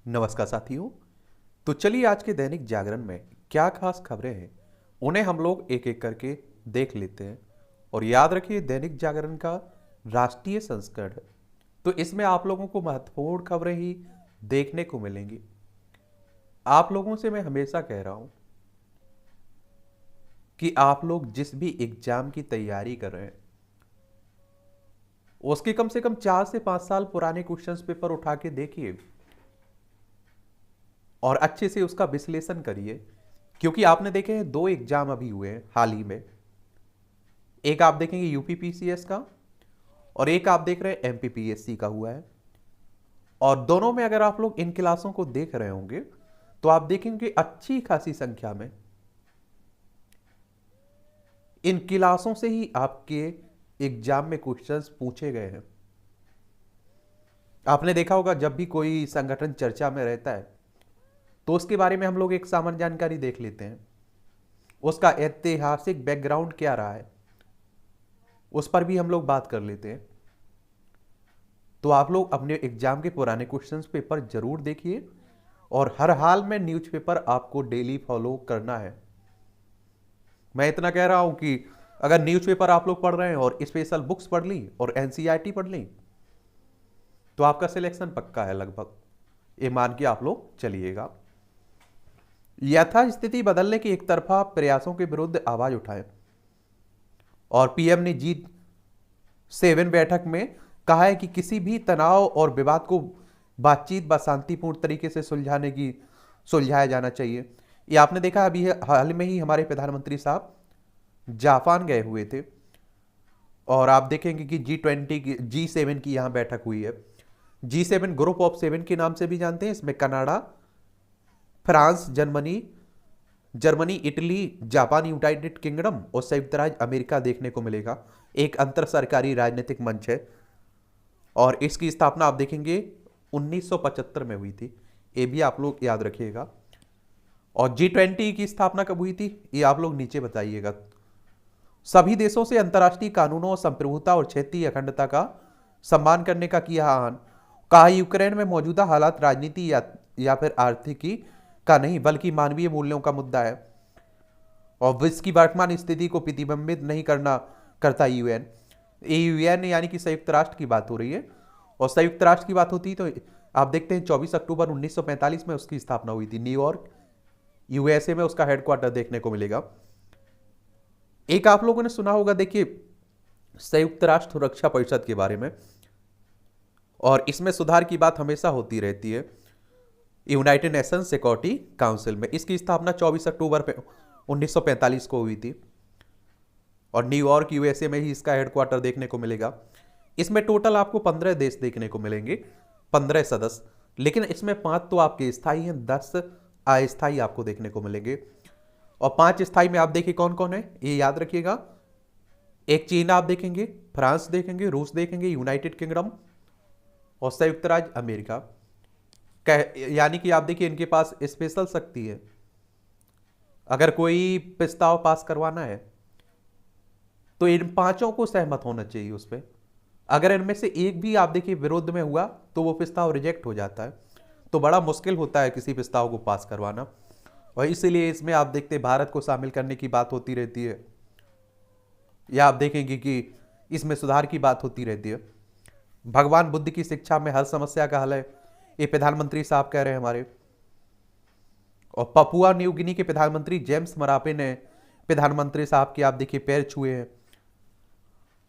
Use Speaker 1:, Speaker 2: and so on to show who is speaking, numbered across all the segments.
Speaker 1: नमस्कार साथियों। तो चलिए आज के दैनिक जागरण में क्या खास खबरें हैं उन्हें हम लोग एक एक करके देख लेते हैं। और याद रखिए दैनिक जागरण का राष्ट्रीय संस्करण है, तो इसमें आप लोगों को महत्वपूर्ण खबरें ही देखने को मिलेंगी। आप लोगों से मैं हमेशा कह रहा हूं कि आप लोग जिस भी एग्जाम की तैयारी कर रहे हैं उसके कम से कम 4 से 5 साल पुराने क्वेश्चंस पेपर उठा के देखिए और अच्छे से उसका विश्लेषण करिए। क्योंकि आपने देखे हैं दो एग्जाम अभी हुए हैं हाल ही में। एक आप देखेंगे यूपीपीसीएस का और एक आप देख रहे हैं एमपीपीएससी का हुआ है। और दोनों में अगर आप लोग इन क्लासों को देख रहे होंगे तो आप देखेंगे अच्छी खासी संख्या में इन क्लासों से ही आपके एग्जाम में क्वेश्चंस पूछे गए हैं। आपने देखा होगा जब भी कोई संगठन चर्चा में रहता है तो उसके बारे में हम लोग एक सामान्य जानकारी देख लेते हैं, उसका ऐतिहासिक बैकग्राउंड क्या रहा है उस पर भी हम लोग बात कर लेते हैं। तो आप लोग अपने एग्जाम के पुराने क्वेश्चंस पेपर जरूर देखिए और हर हाल में न्यूज़पेपर आपको डेली फॉलो करना है। मैं इतना कह रहा हूं कि अगर न्यूज़पेपर आप लोग पढ़ रहे हैं और स्पेशल बुक्स पढ़ ली और एनसीईआरटी पढ़ ली तो आपका सिलेक्शन पक्का है लगभग, ये मान के आप लोग चलिएगा। यथास्थिति बदलने के एक तरफा प्रयासों के विरुद्ध आवाज उठाएं। और पीएम ने G7 बैठक में कहा है कि किसी भी तनाव और विवाद को बातचीत व शांतिपूर्ण तरीके से सुलझाया जाना चाहिए। ये आपने देखा अभी हाल में ही हमारे प्रधानमंत्री साहब जापान गए हुए थे और आप देखेंगे कि G20 की G7 की यहां बैठक हुई है। G7 ग्रुप ऑफ 7 के नाम से भी जानते हैं। इसमें Canada, France, Germany, Italy, Japan, United kingdom और संयुक्त राज्य अमेरिका देखने को मिलेगा। एक अंतर सरकारी राजनीतिक मंच है और इसकी स्थापना आप देखेंगे 1975 में हुई थी, ये भी आप लोग याद रखिएगा। और G20 की स्थापना कब हुई थी ये आप लोग नीचे बताइएगा। सभी देशों से अंतर्राष्ट्रीय कानूनों, संप्रभुता और क्षेत्रीय अखंडता का सम्मान करने का किया आह्वान। कहा यूक्रेन में मौजूदा हालात राजनीति या फिर आर्थिकी का नहीं बल्कि मानवीय मूल्यों का मुद्दा है और विश्व की वर्तमान स्थिति को प्रतिबिंबित नहीं करता यूएन। यूएन यानी कि संयुक्त राष्ट्र की बात हो रही है और संयुक्त राष्ट्र की बात होती है तो आप देखते हैं 24 अक्टूबर 1945 में उसकी स्थापना हुई थी। न्यूयॉर्क यूएसए में उसका हेडक्वार्टर देखने को मिलेगा। एक आप लोगों ने सुना होगा देखिए संयुक्त राष्ट्र सुरक्षा परिषद के बारे में, और इसमें सुधार की बात हमेशा होती रहती है। यूनाइटेड नेशंस सिक्योरिटी काउंसिल में इसकी स्थापना 24 अक्टूबर 1945 को हुई थी और न्यूयॉर्क यूएसए में ही इसका हेडक्वार्टर देखने को मिलेगा। इसमें टोटल आपको 15 देश देखने को मिलेंगे, 15 सदस्य, लेकिन इसमें 5 तो आपके स्थायी हैं, 10 अस्थायी आपको देखने को मिलेंगे। और 5 स्थायी में आप देखिए कौन कौन है ये याद रखिएगा। एक चीन आप देखेंगे, फ्रांस देखेंगे, रूस देखेंगे, यूनाइटेड किंगडम और संयुक्त राज्य अमेरिका। यानी कि आप देखिए इनके पास स्पेशल शक्ति है। अगर कोई प्रस्ताव पास करवाना है तो इन 5 को सहमत होना चाहिए उस पर। अगर इनमें से एक भी आप देखिए विरोध में हुआ तो वो प्रस्ताव रिजेक्ट हो जाता है, तो बड़ा मुश्किल होता है किसी प्रस्ताव को पास करवाना। और इसीलिए इसमें आप देखते हैं भारत को शामिल करने की बात होती रहती है या आप देखेंगे कि इसमें सुधार की बात होती रहती है। भगवान बुद्ध की शिक्षा में हर समस्या का हल है, ये प्रधानमंत्री साहब कह रहे हैं हमारे। और पपुआ न्यू गिनी के प्रधानमंत्री जेम्स मरापे ने प्रधानमंत्री साहब के आप देखिए पैर छुए हैं।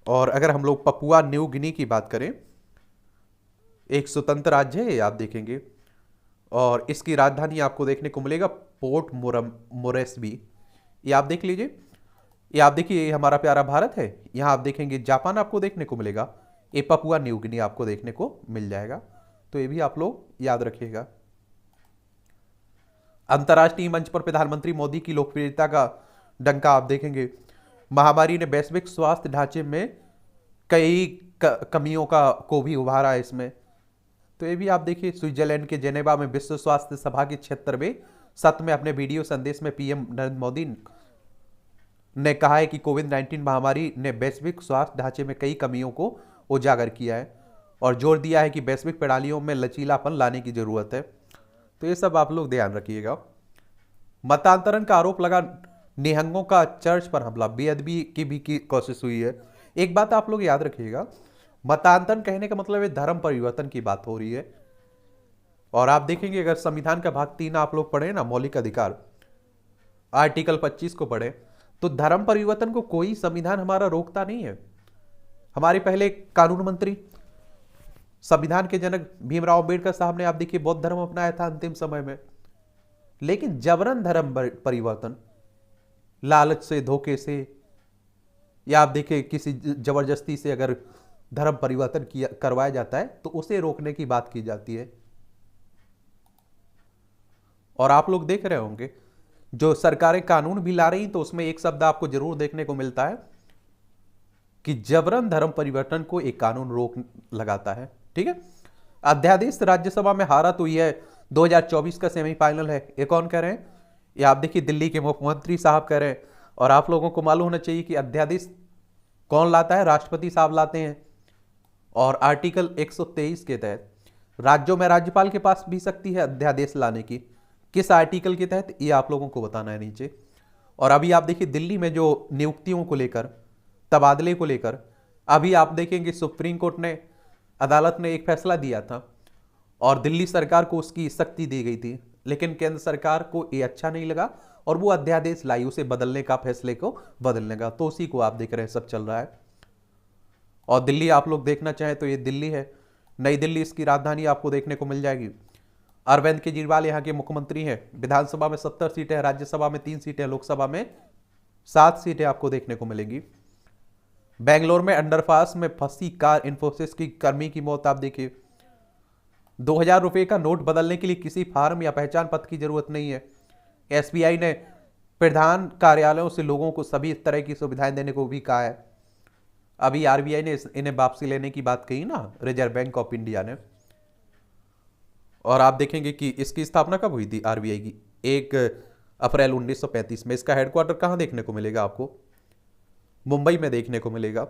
Speaker 1: और अगर हम लोग पपुआ न्यू गिनी की बात करें, एक स्वतंत्र राज्य है आप देखेंगे और इसकी राजधानी आपको देखने को मिलेगा पोर्ट मोरेस्बी। ये आप देख लीजिए। ये आप देखिए हमारा प्यारा भारत है, यहाँ आप देखेंगे जापान आपको देखने को मिलेगा, ये पपुआ न्यू गिनी आपको देखने को मिल जाएगा, तो ये भी आप लोग याद रखिएगा। अंतर्राष्ट्रीय मंच पर प्रधानमंत्री मोदी की लोकप्रियता का डंका आप देखेंगे। महामारी ने वैश्विक स्वास्थ्य ढांचे में कई कमियों को भी उभारा है इसमें, तो ये भी आप देखिए। स्विट्जरलैंड के जेनेवा में विश्व स्वास्थ्य सभा के 76वें सत्र में अपने वीडियो संदेश में पीएम नरेंद्र मोदी ने कहा है कि कोविड-19 महामारी ने वैश्विक स्वास्थ्य ढांचे में कई कमियों को उजागर किया है और जोर दिया है कि वैश्विक प्रणालियों में लचीलापन लाने की जरूरत है। तो ये सब आप लोग ध्यान रखिएगा। मतांतरण का आरोप लगा, निहंगों का चर्च पर हमला, बेअदबी की भी कोशिश हुई है। एक बात आप लोग याद रखिएगा, मतांतरण कहने का मतलब है धर्म परिवर्तन की बात हो रही है। और आप देखेंगे अगर संविधान का भाग 3 आप लोग पढ़े ना, मौलिक अधिकार, आर्टिकल 25 को पढ़े, तो धर्म परिवर्तन को कोई संविधान हमारा रोकता नहीं है। हमारे पहले कानून मंत्री, संविधान के जनक भीमराव अंबेडकर साहब ने आप देखिए बौद्ध धर्म अपनाया था अंतिम समय में, लेकिन जबरन धर्म परिवर्तन, लालच से, धोखे से, या आप देखिए किसी जबरदस्ती से अगर धर्म परिवर्तन किया करवाया जाता है तो उसे रोकने की बात की जाती है। और आप लोग देख रहे होंगे जो सरकारें कानून भी ला रही तो उसमें एक शब्द आपको जरूर देखने को मिलता है कि जबरन धर्म परिवर्तन को एक कानून रोक लगाता है। ठीक है, अध्यादेश राज्यसभा में हारा तो यह 2024 का सेमीफाइनल है। ये कौन कह रहे हैं? ये आप देखिए दिल्ली के मुख्यमंत्री साहब कह रहे हैं। और आप लोगों को मालूम होना चाहिए कि अध्यादेश कौन लाता है? राष्ट्रपति साहब लाते हैं। और आर्टिकल 123 के तहत राज्यों में राज्यपाल के पास भी शक्ति है अध्यादेश लाने की। किस आर्टिकल के तहत, ये आप लोगों को बताना है नीचे। और अभी आप देखिए दिल्ली में जो नियुक्तियों को लेकर, तबादले को लेकर, अभी आप देखेंगे सुप्रीम कोर्ट ने, अदालत ने एक फैसला दिया था और दिल्ली सरकार को उसकी शक्ति दी गई थी, लेकिन केंद्र सरकार को ये अच्छा नहीं लगा और वो अध्यादेश लाई उसे बदलने का, फैसले को बदलने का। तो उसी को आप देख रहे हैं सब चल रहा है। और दिल्ली आप लोग देखना चाहें तो ये दिल्ली है, नई दिल्ली इसकी राजधानी आपको देखने को मिल जाएगी। अरविंद केजरीवाल यहाँ के मुख्यमंत्री हैं। विधानसभा में 70 सीटें, राज्यसभा में 3 सीटें, लोकसभा में 7 सीटें आपको देखने को मिलेंगी। बेंगलोर में अंडरपास में फंसी कार, इंफोसिस की कर्मी की मौत। आप देखिए 2000 रुपए का नोट बदलने के लिए किसी फार्म या पहचान पत्र की जरूरत नहीं है। एसबीआई ने प्रधान कार्यालयों से लोगों को सभी तरह की सुविधाएं देने को भी कहा है। अभी आरबीआई ने इन्हें वापसी लेने की बात कही ना, रिजर्व बैंक ऑफ इंडिया ने। और आप देखेंगे कि इसकी स्थापना कब हुई थी आरबीआई की? 1 अप्रैल 1935 में। इसका हेडक्वार्टर कहां देखने को मिलेगा आपको? मुंबई में देखने को मिलेगा।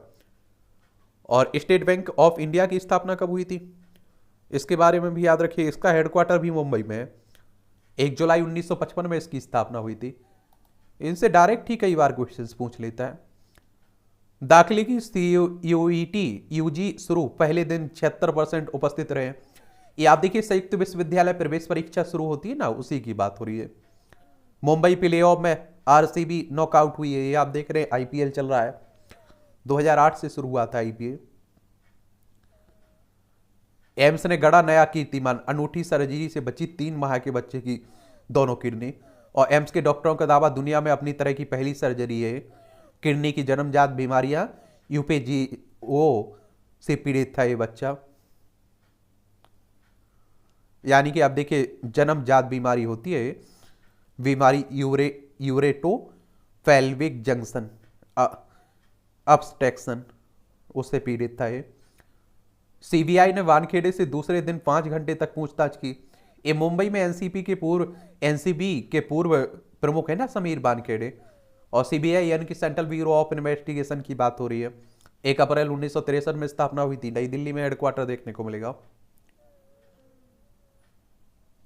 Speaker 1: और स्टेट बैंक ऑफ इंडिया की स्थापना कब हुई थी? इसके बारे में भी याद रखिए, इसका हेडक्वार्टर भी मुंबई में है। 1 जुलाई 1955 में इसकी स्थापना हुई थी। इनसे डायरेक्ट ही कई बार क्वेश्चंस पूछ लेता है। दाखिले की सीयूईटी यूजी शुरू, पहले दिन 76% उपस्थित रहे। ये आप देखिए संयुक्त विश्वविद्यालय प्रवेश परीक्षा शुरू होती है ना, उसी की बात हो रही है। मुंबई प्ले ऑफ में आरसीबी नॉकआउट हुई है। ये आप देख रहे हैं आईपीएल चल रहा है, 2008 से शुरू हुआ था आईपीएल। एम्स ने गढ़ा नया कीर्तिमान, अनूठी सर्जरी से बची 3 माह के बच्चे की दोनों किडनी। और एम्स के डॉक्टरों का दावा दुनिया में अपनी तरह की पहली सर्जरी है। किडनी की जन्मजात बीमारियां, यूपीजीओ से पीड़ित था ये बच्चा। यानी कि आप देखिए जन्मजात बीमारी होती है बीमारी, यूरेटोपेल्विक जंक्शन ऑब्स्ट्रक्शन, उससे पीड़ित था ये। सीबीआई ने वानखेड़े से दूसरे दिन 5 घंटे तक पूछताछ की। ये मुंबई में एनसीबी के पूर्व प्रमुख है ना, समीर वानखेड़े। और सीबीआई यानी कि सेंट्रल ब्यूरो ऑफ इन्वेस्टिगेशन की बात हो रही है। 1 अप्रैल 1963 में स्थापना हुई थी। नई दिल्ली में हेडक्वार्टर देखने को मिलेगा।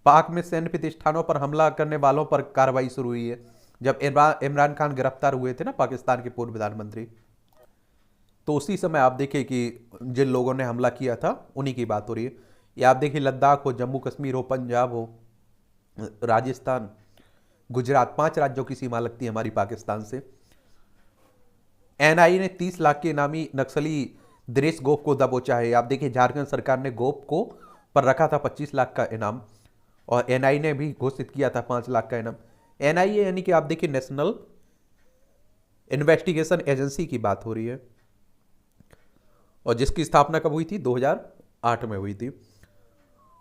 Speaker 1: पाक में सैन्य प्रतिष्ठानों पर हमला करने वालों पर कार्रवाई शुरू हुई है। जब इमरान खान गिरफ्तार हुए थे ना, पाकिस्तान के पूर्व प्रधानमंत्री, तो उसी समय आप देखिए कि जिन लोगों ने हमला किया था उन्हीं की बात हो रही है। ये आप देखिए लद्दाख हो, जम्मू कश्मीर हो, पंजाब हो, राजस्थान, गुजरात, 5 राज्यों की सीमा लगती है हमारी पाकिस्तान से। एनआईए ने 30 लाख के इनामी नक्सली दरेश गोप को दबोचा है। आप देखिए झारखंड सरकार ने गोप को पर रखा था 25 लाख का इनाम, और एनआईए ने भी घोषित किया था 5 लाख का इनाम। एनआईए यानी कि आप देखिए नेशनल इन्वेस्टिगेशन एजेंसी की बात हो रही है, और जिसकी स्थापना कब हुई थी? 2008 में हुई थी।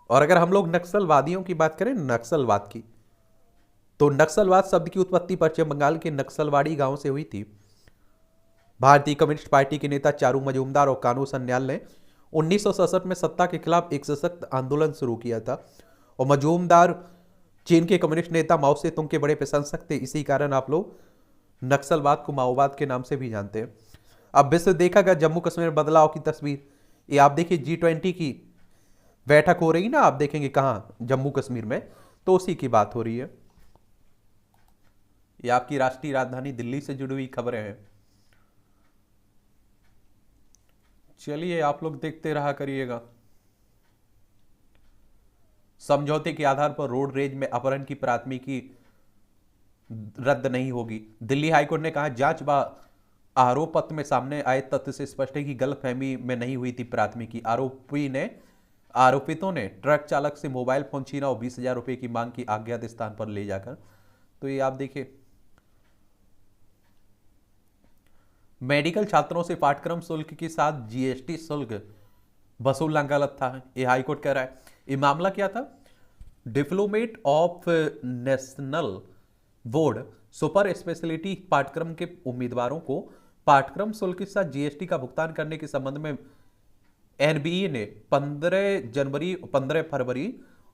Speaker 1: और अगर हम लोग नक्सलवादियों की बात करें, नक्सलवाद की, तो नक्सलवाद शब्द की उत्पत्ति पश्चिम बंगाल के नक्सलवाड़ी गांव से हुई थी। भारतीय कम्युनिस्ट पार्टी के नेता चारू मजूमदार और कानू सन्याल ने 1967 में सत्ता के खिलाफ एक सशक्त आंदोलन शुरू किया था। और मजूमदार चीन के कम्युनिस्ट नेता माओ से तुंग के बड़े प्रशंसक थे। इसी कारण आप लोग नक्सलवाद को माओवाद के नाम से भी जानते हैं। अब विश्व देखा गया जम्मू कश्मीर बदलाव की तस्वीर। ये आप देखिए G20 की बैठक हो रही ना, आप देखेंगे कहाँ? जम्मू कश्मीर में। तो उसी की बात हो रही है। ये आपकी राष्ट्रीय राजधानी दिल्ली से जुड़ी हुई खबरें हैं। चलिए आप लोग देखते रहा करिएगा। समझौते के आधार पर रोड रेज में अपहरण की प्राथमिकी रद्द नहीं होगी। दिल्ली हाईकोर्ट ने कहा जांच व आरोप पत्र में सामने आए तथ्य से स्पष्ट है कि गलतफहमी में नहीं हुई थी प्राथमिकी। आरोपितों ने ट्रक चालक से मोबाइल फोन छीना और 20,000 रुपए की मांग की अज्ञात स्थान पर ले जाकर। तो ये आप देखिए, मेडिकल छात्रों से पाठ्यक्रम शुल्क के साथ जीएसटी शुल्क वसूलना गलत था, ये हाईकोर्ट कह रहा है। ये मामला क्या था? Diplomat of national board super speciality पाठ्यक्रम के उम्मीदवारों को पाठ्यक्रम शुल्क के साथ जीएसटी का भुगतान करने के संबंध में एनबीई ने 15 फरवरी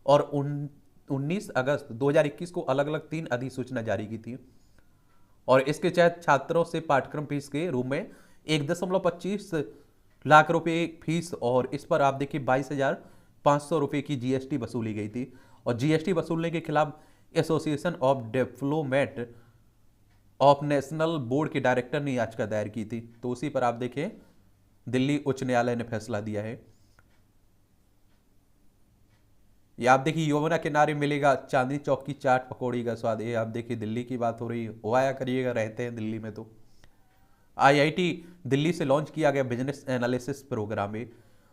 Speaker 1: और 19 अगस्त 2021 को अलग अलग 3 अधिसूचना जारी की थी। और इसके तहत छात्रों से पाठ्यक्रम फीस के रूप में 1.25 लाख रुपए फीस और इस पर आप देखिए 22,500 रुपए की जीएसटी वसूली गई थी। और जीएसटी वसूलने के खिलाफ association of development of national board के डायरेक्टर ने याचिका दायर की थी। तो उसी पर आप देखें दिल्ली उच्च न्यायालय ने फैसला दिया है। ये आप देखिए, यमुना किनारे मिलेगा चांदनी चौक की चाट पकौड़ी का स्वाद। ये आप देखिए दिल्ली की बात हो रही है, वो आया करिएगा, रहते हैं दिल्ली में। तो आईआईटी दिल्ली से लॉन्च किया गया बिजनेस एनालिसिस प्रोग्राम है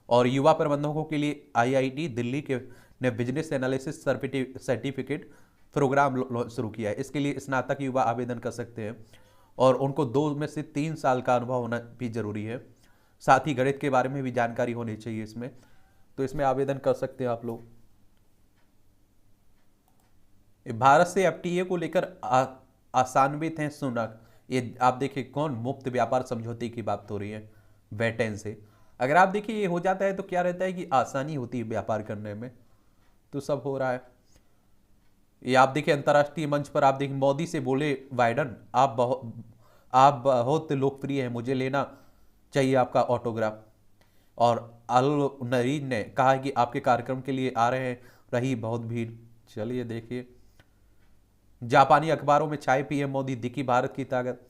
Speaker 1: और युवा प्रबंधकों के लिए आईआईटी दिल्ली के ने बिजनेस एनालिसिस सर्टिफिकेट प्रोग्राम शुरू किया है। इसके लिए स्नातक युवा आवेदन कर सकते हैं और उनको 2 में से 3 साल का अनुभव होना भी जरूरी है। साथ ही गणित के बारे में भी जानकारी होनी चाहिए इसमें, तो इसमें आवेदन कर सकते हैं आप लोग। भारत से एफटीए को लेकर आशान्वित हैं सुनक। ये आप देखिए कौन? मुक्त व्यापार समझौते की बात हो रही है ब्रिटेन से। अगर आप देखिए ये हो जाता है तो क्या रहता है कि आसानी होती है व्यापार करने में, तो सब हो रहा है। ये आप देखिए अंतर्राष्ट्रीय मंच पर आप देखिए मोदी से बोले बाइडन, आप बहुत लोकप्रिय हैं, मुझे लेना चाहिए आपका ऑटोग्राफ। और अल नरीन ने कहा कि आपके कार्यक्रम के लिए आ रहे हैं, रही बहुत भीड़। चलिए देखिए, जापानी अखबारों में छाए पीएम मोदी, दिखी भारत की ताकत।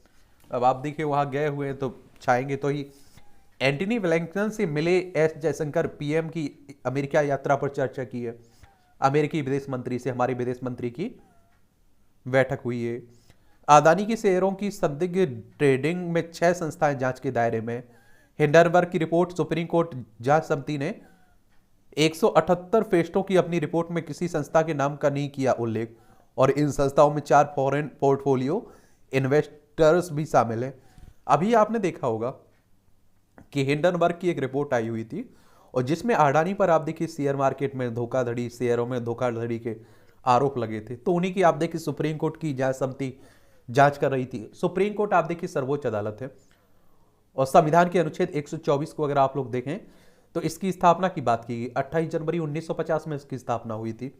Speaker 1: अब आप देखिए वहां गए हुए हैं तो छाएंगे तो ही। एंटनी ब्लिंकन से मिले एस जयशंकर, पीएम की अमेरिका यात्रा पर चर्चा की है। अमेरिकी विदेश मंत्री से हमारे विदेश मंत्री की बैठक हुई है। अदानी की शेयरों की संदिग्ध ट्रेडिंग में 6 संस्थाएं जांच के दायरे में। हिंडनबर्ग की रिपोर्ट, सुप्रीम कोर्ट जांच समिति ने 178 फेस्टों की अपनी रिपोर्ट में किसी संस्था के नाम का नहीं किया उल्लेख और इन संस्थाओं में 4 फॉरेन पोर्टफोलियो इन्वेस्टर्स भी शामिल हैं। अभी आपने देखा होगा कि हिंडनबर्ग की एक रिपोर्ट आई हुई थी और जिसमें अडानी पर आप देखिए शेयर मार्केट में धोखाधड़ी, शेयरों में धोखाधड़ी के आरोप लगे थे। तो उन्हीं की आप देखिए सुप्रीम कोर्ट की जांच समिति जांच कर रही थी। सुप्रीम कोर्ट आप देखिए सर्वोच्च अदालत है और संविधान के अनुच्छेद 124 को अगर आप लोग देखें तो इसकी स्थापना की बात की गई। 28 जनवरी 1950 में इसकी स्थापना हुई थी।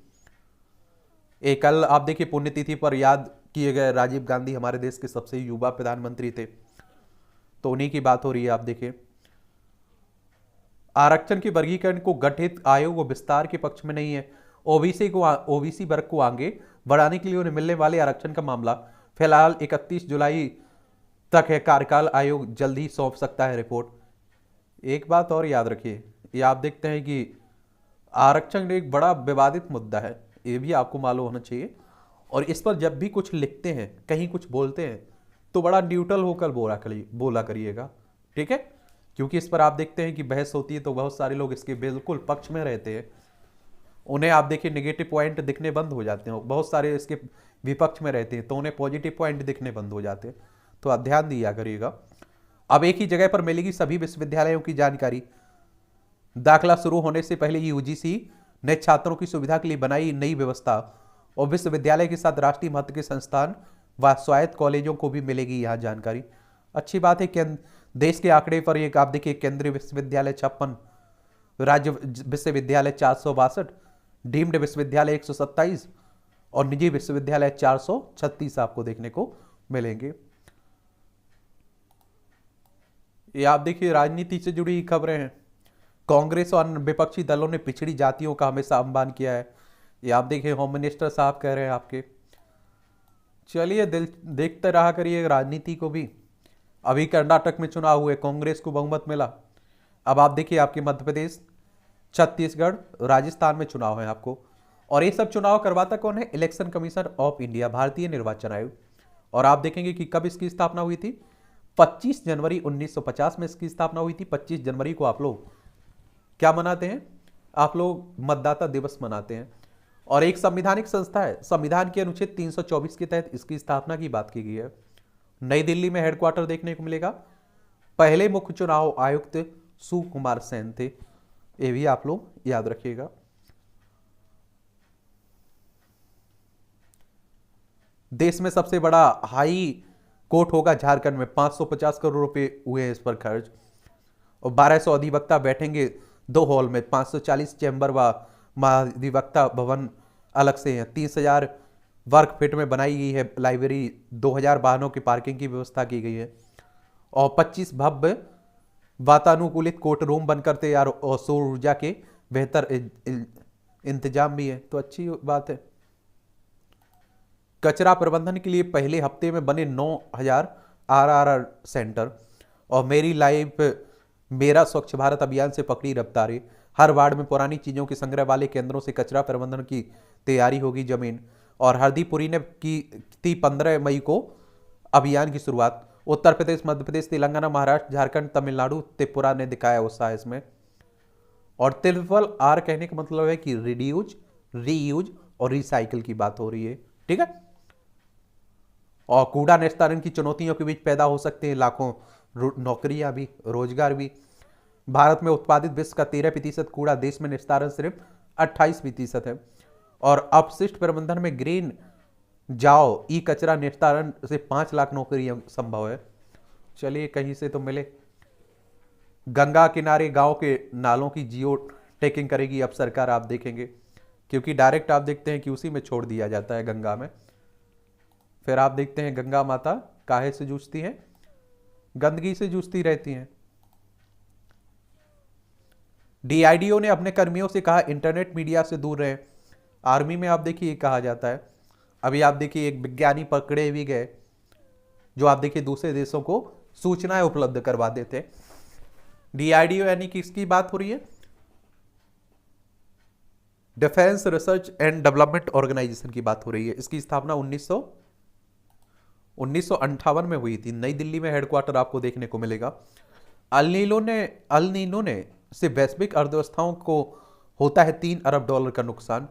Speaker 1: एक कल आप देखिए पुण्यतिथि पर याद किए गए राजीव गांधी हमारे देश के सबसे युवा प्रधानमंत्री थे, तो उन्हीं की बात हो रही है। आप देखिए आरक्षण के वर्गीकरण को गठित आयोग व विस्तार के पक्ष में नहीं है। ओबीसी वर्ग को आगे बढ़ाने के लिए उन्हें मिलने वाले आरक्षण का मामला फिलहाल 31 जुलाई तक है। कार्यकाल आयोग जल्द ही सौंप सकता है रिपोर्ट। एक बात और याद रखिए, ये आप देखते हैं कि आरक्षण एक बड़ा विवादित मुद्दा है, ये भी आपको मालूम होना चाहिए। और इस पर जब भी कुछ लिखते हैं, कहीं कुछ बोलते हैं, तो बड़ा न्यूट्रल होकर बोला करिएगा, ठीक है? क्योंकि इस पर आप देखते हैं कि बहस होती है तो बहुत सारे लोग इसके बिल्कुल पक्ष में रहते हैं, उन्हें आप देखिए नेगेटिव पॉइंट दिखने बंद हो जाते हैं। बहुत सारे इसके विपक्ष में रहते हैं तो उन्हें पॉजिटिव पॉइंट दिखने बंद हो जाते हैं। तो आप ध्यान दिया करिएगा। अब एक ही जगह पर मिलेगी सभी विश्वविद्यालयों की जानकारी। दाखिला शुरू होने से पहले यूजीसी ने छात्रों की सुविधा के लिए बनाई नई व्यवस्था और विश्वविद्यालय के साथ राष्ट्रीय महत्व के संस्थान व स्वायत्त कॉलेजों को भी मिलेगी यहाँ जानकारी। अच्छी बात है। देश के आंकड़े पर एक आप देखिए केंद्रीय विश्वविद्यालय 56, राज्य विश्वविद्यालय 462, डीम्ड विश्वविद्यालय 127 और निजी विश्वविद्यालय 436 आपको देखने को मिलेंगे। ये आप देखिए राजनीति से जुड़ी खबरें हैं। कांग्रेस और विपक्षी दलों ने पिछड़ी जातियों का हमेशा अपमान किया है। ये आप देखिए होम मिनिस्टर साहब कह रहे हैं आपके। चलिए दिल देखते रहा करिए राजनीति को भी। अभी कर्नाटक में चुनाव हुए, कांग्रेस को बहुमत मिला। अब आप देखिए आपके मध्य प्रदेश, छत्तीसगढ़, राजस्थान में चुनाव है आपको। और ये सब चुनाव करवाता कौन है? इलेक्शन कमीशन ऑफ इंडिया, भारतीय निर्वाचन आयोग। और आप देखेंगे कि कब इसकी स्थापना हुई थी? 25 जनवरी 1950 में इसकी स्थापना हुई थी। 25 जनवरी को आप लोग क्या मनाते हैं? आप लोग मतदाता दिवस मनाते हैं। और एक संवैधानिक संस्था है, संविधान के अनुच्छेद 324 के तहत इसकी स्थापना की बात की गई है। नई दिल्ली में हेडक्वार्टर देखने को मिलेगा। पहले मुख्य चुनाव आयुक्त सुकुमार सेन थे, ये भी आप लोग याद रखिएगा। देश में सबसे बड़ा हाई कोर्ट होगा झारखंड में, 550 करोड़ रुपए हुए हैं इस पर खर्च। और 1200 अधिवक्ता बैठेंगे 2 हॉल में, 540 चैम्बर व महाधिवक्ता भवन अलग से हैं। 30,000 वर्ग फीट में बनाई गई है लाइब्रेरी। 2000 वाहनों की पार्किंग की व्यवस्था की गई है। और 25 भव्य वातानुकूलित कोर्ट रूम बनकर तैयार, और सौर ऊर्जा के बेहतर इंतजाम भी है, तो अच्छी बात है। कचरा प्रबंधन के लिए पहले हफ्ते में बने 9000 आरआर सेंटर। और मेरी लाइफ मेरा स्वच्छ भारत अभियान से पकड़ी रफ्तारी। हर वार्ड में पुरानी चीजों के संग्रह वाले केंद्रों से कचरा प्रबंधन की तैयारी होगी जमीन। और हरदीपुरी ने की थी 15 मई को अभियान की शुरुआत। उत्तर प्रदेश, मध्य प्रदेश, तेलंगाना, महाराष्ट्र, झारखंड, तमिलनाडु, त्रिपुरा ने दिखाया उत्साह इसमें। और ट्रिपल आर कहने का मतलब है कि रिड्यूज, रीयूज और रिसाइकिल की बात हो रही है, ठीक है। और कूड़ा निस्तारण की चुनौतियों के बीच पैदा हो सकते हैं लाखों नौकरियां भी, रोजगार भी। भारत में उत्पादित विश्व का 13% कूड़ा, देश में निस्तारण सिर्फ 28% है। और अपशिष्ट प्रबंधन में ग्रीन जाओ ई कचरा निस्तारण से 5 लाख नौकरियां संभव है। चलिए कहीं से तो मिले। गंगा किनारे गांव के नालों की जियो टैगिंग करेगी अब सरकार, आप देखेंगे, क्योंकि डायरेक्ट आप देखते हैं कि उसी में छोड़ दिया जाता है गंगा में। फिर आप देखते हैं गंगा माता काहे से जूझती हैं? गंदगी से जूझती रहती हैं। डीआईडीओ ने अपने कर्मियों से कहा इंटरनेट मीडिया से दूर रहें। आर्मी में आप देखिए कहा जाता है। अभी आप देखिए एक विज्ञानी पकड़े भी गए जो आप देखिए दूसरे देशों को सूचनाएं उपलब्ध करवा देते। डीआईडीओ यानी कि इसकी बात हो रही है defence research and development organisation की बात हो रही है। इसकी स्थापना 1958 में हुई थी। नई दिल्ली में हेडक्वार्टर आपको देखने को मिलेगा। अल नीनो ने से वैश्विक अर्थव्यवस्थाओं को होता है $3 अरब का नुकसान।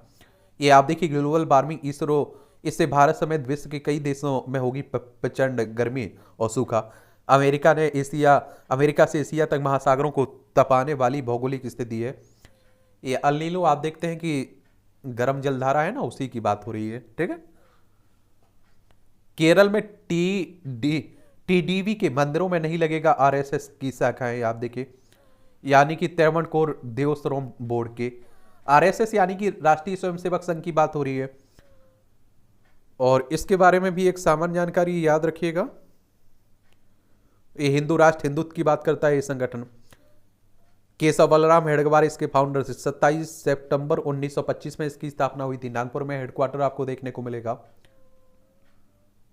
Speaker 1: ये आप देखिए ग्लोबल वार्मिंग, इससे भारत समेत विश्व के कई देशों में होगी प्रचंड गर्मी और सूखा। अमेरिका से एशिया तक महासागरों को तपाने वाली भौगोलिक स्थिति है। ये अल नीनो आप देखते हैं कि गर्म जलधारा है ना, उसी की बात हो रही है, ठीक है। केरल में टीडीवी के मंदिरों में नहीं लगेगा आरएसएस की शाखाएं, आप देखिए, यानी कि तिरुवनंतपुरम देवस्थानम बोर्ड के। आरएसएस यानी कि राष्ट्रीय स्वयंसेवक संघ की बात हो रही है। और इसके बारे में भी एक सामान्य जानकारी याद रखिएगा। ये हिंदू राष्ट्र हिंदुत्व की बात करता है ये संगठन। केशव बलराम हेडगेवार इसके फाउंडर से। 27 सितंबर 1925 में इसकी स्थापना हुई थी। नागपुर में हेडक्वार्टर आपको देखने को मिलेगा।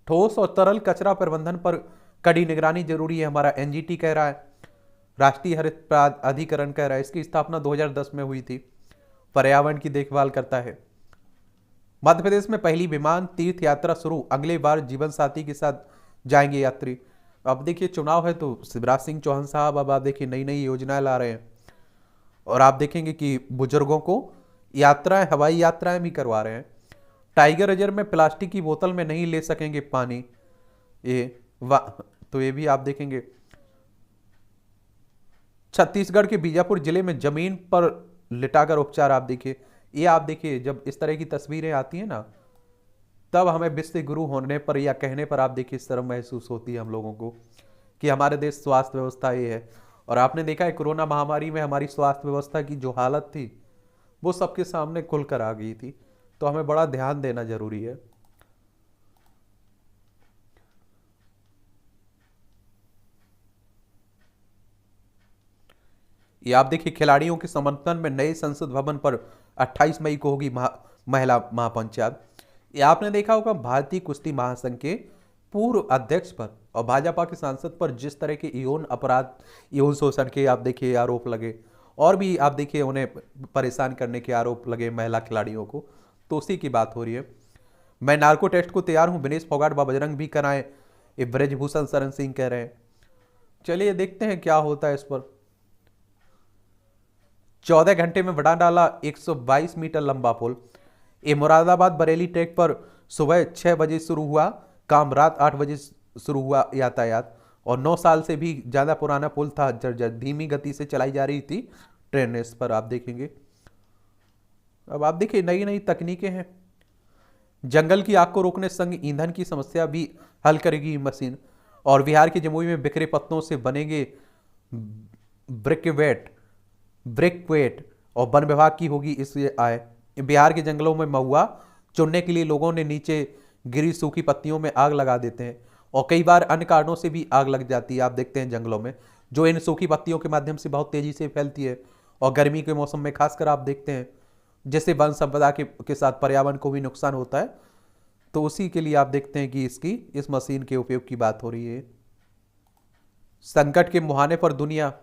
Speaker 1: ठोस और तरल कचरा प्रबंधन पर कड़ी निगरानी जरूरी है, हमारा एनजीटी कह रहा है, राष्ट्रीय हरित प्राधिकरण कह रहा है। इसकी स्थापना 2010 में हुई थी। पर्यावरण की देखभाल करता है। मध्य प्रदेश में पहली विमान तीर्थ यात्रा शुरू, अगले बार जीवन साथी के साथ जाएंगे यात्री। अब देखिए चुनाव है तो शिवराज सिंह चौहान साहब अब आप देखिए नई नई योजनाएं ला रहे हैं। और आप देखेंगे कि बुजुर्गों को यात्राएं, हवाई यात्राएं भी करवा रहे हैं। टाइगर रिजर्व में प्लास्टिक की बोतल में नहीं ले सकेंगे पानी, तो ये भी आप देखेंगे। छत्तीसगढ़ के बीजापुर जिले में जमीन पर लिटाकर उपचार, आप देखिए, ये आप देखिए जब इस तरह की तस्वीरें आती हैं ना, तब हमें विश्व गुरु होने पर या कहने पर आप देखिए शर्म महसूस होती है हम लोगों को कि हमारे देश स्वास्थ्य व्यवस्था ये है। और आपने देखा है कोरोना महामारी में हमारी स्वास्थ्य व्यवस्था की जो हालत थी वो सबके सामने खुलकर आ गई थी। तो हमें बड़ा ध्यान देना जरूरी है। ये आप देखिए खिलाड़ियों के समर्थन में नए संसद भवन पर 28 मई को होगी महिला महापंचायत। ये आपने देखा होगा भारतीय कुश्ती महासंघ के पूर्व अध्यक्ष पर और भाजपा के सांसद पर जिस तरह के यौन अपराध, यौन शोषण के आप देखिए आरोप लगे, और भी आप देखिए उन्हें परेशान करने के आरोप लगे महिला खिलाड़ियों को, तो उसी की बात हो रही है। मैं नार्को टेस्ट को तैयार हूं, विनेश फोगाट व बजरंग भी कराएं, ये ब्रजभूषण शरण सिंह कह रहे हैं। चलिए देखते हैं क्या होता है इस पर। 14 घंटे में बढ़ा डाला 122 मीटर लंबा पुल। ये मुरादाबाद बरेली ट्रैक पर सुबह 6 बजे शुरू हुआ काम, रात 8 बजे शुरू हुआ यातायात, और 9 साल से भी ज़्यादा पुराना पुल था, जर्जर धीमी गति से चलाई जा रही थी ट्रेन। इस पर आप देखेंगे, अब आप देखिए नई नई तकनीकें हैं। जंगल की आग को रोकने संग ईंधन की समस्या भी हल करेगी मशीन। और बिहार के जमुई में बिखरे पत्तों से बनेंगे ब्रिकवेट और वन विभाग की होगी इससे आय। बिहार के जंगलों में महुआ चुनने के लिए लोगों ने नीचे गिरी सूखी पत्तियों में आग लगा देते हैं, और कई बार अन्य कारणों से भी आग लग जाती है। आप देखते हैं जंगलों में जो इन सूखी पत्तियों के माध्यम से बहुत तेजी से फैलती है, और गर्मी के मौसम में खासकर आप देखते हैं जैसे वन संपदा के साथ पर्यावरण को भी नुकसान होता है। तो उसी के लिए आप देखते हैं कि इस मशीन के उपयोग की बात हो रही है। संकट के मुहाने पर दुनिया,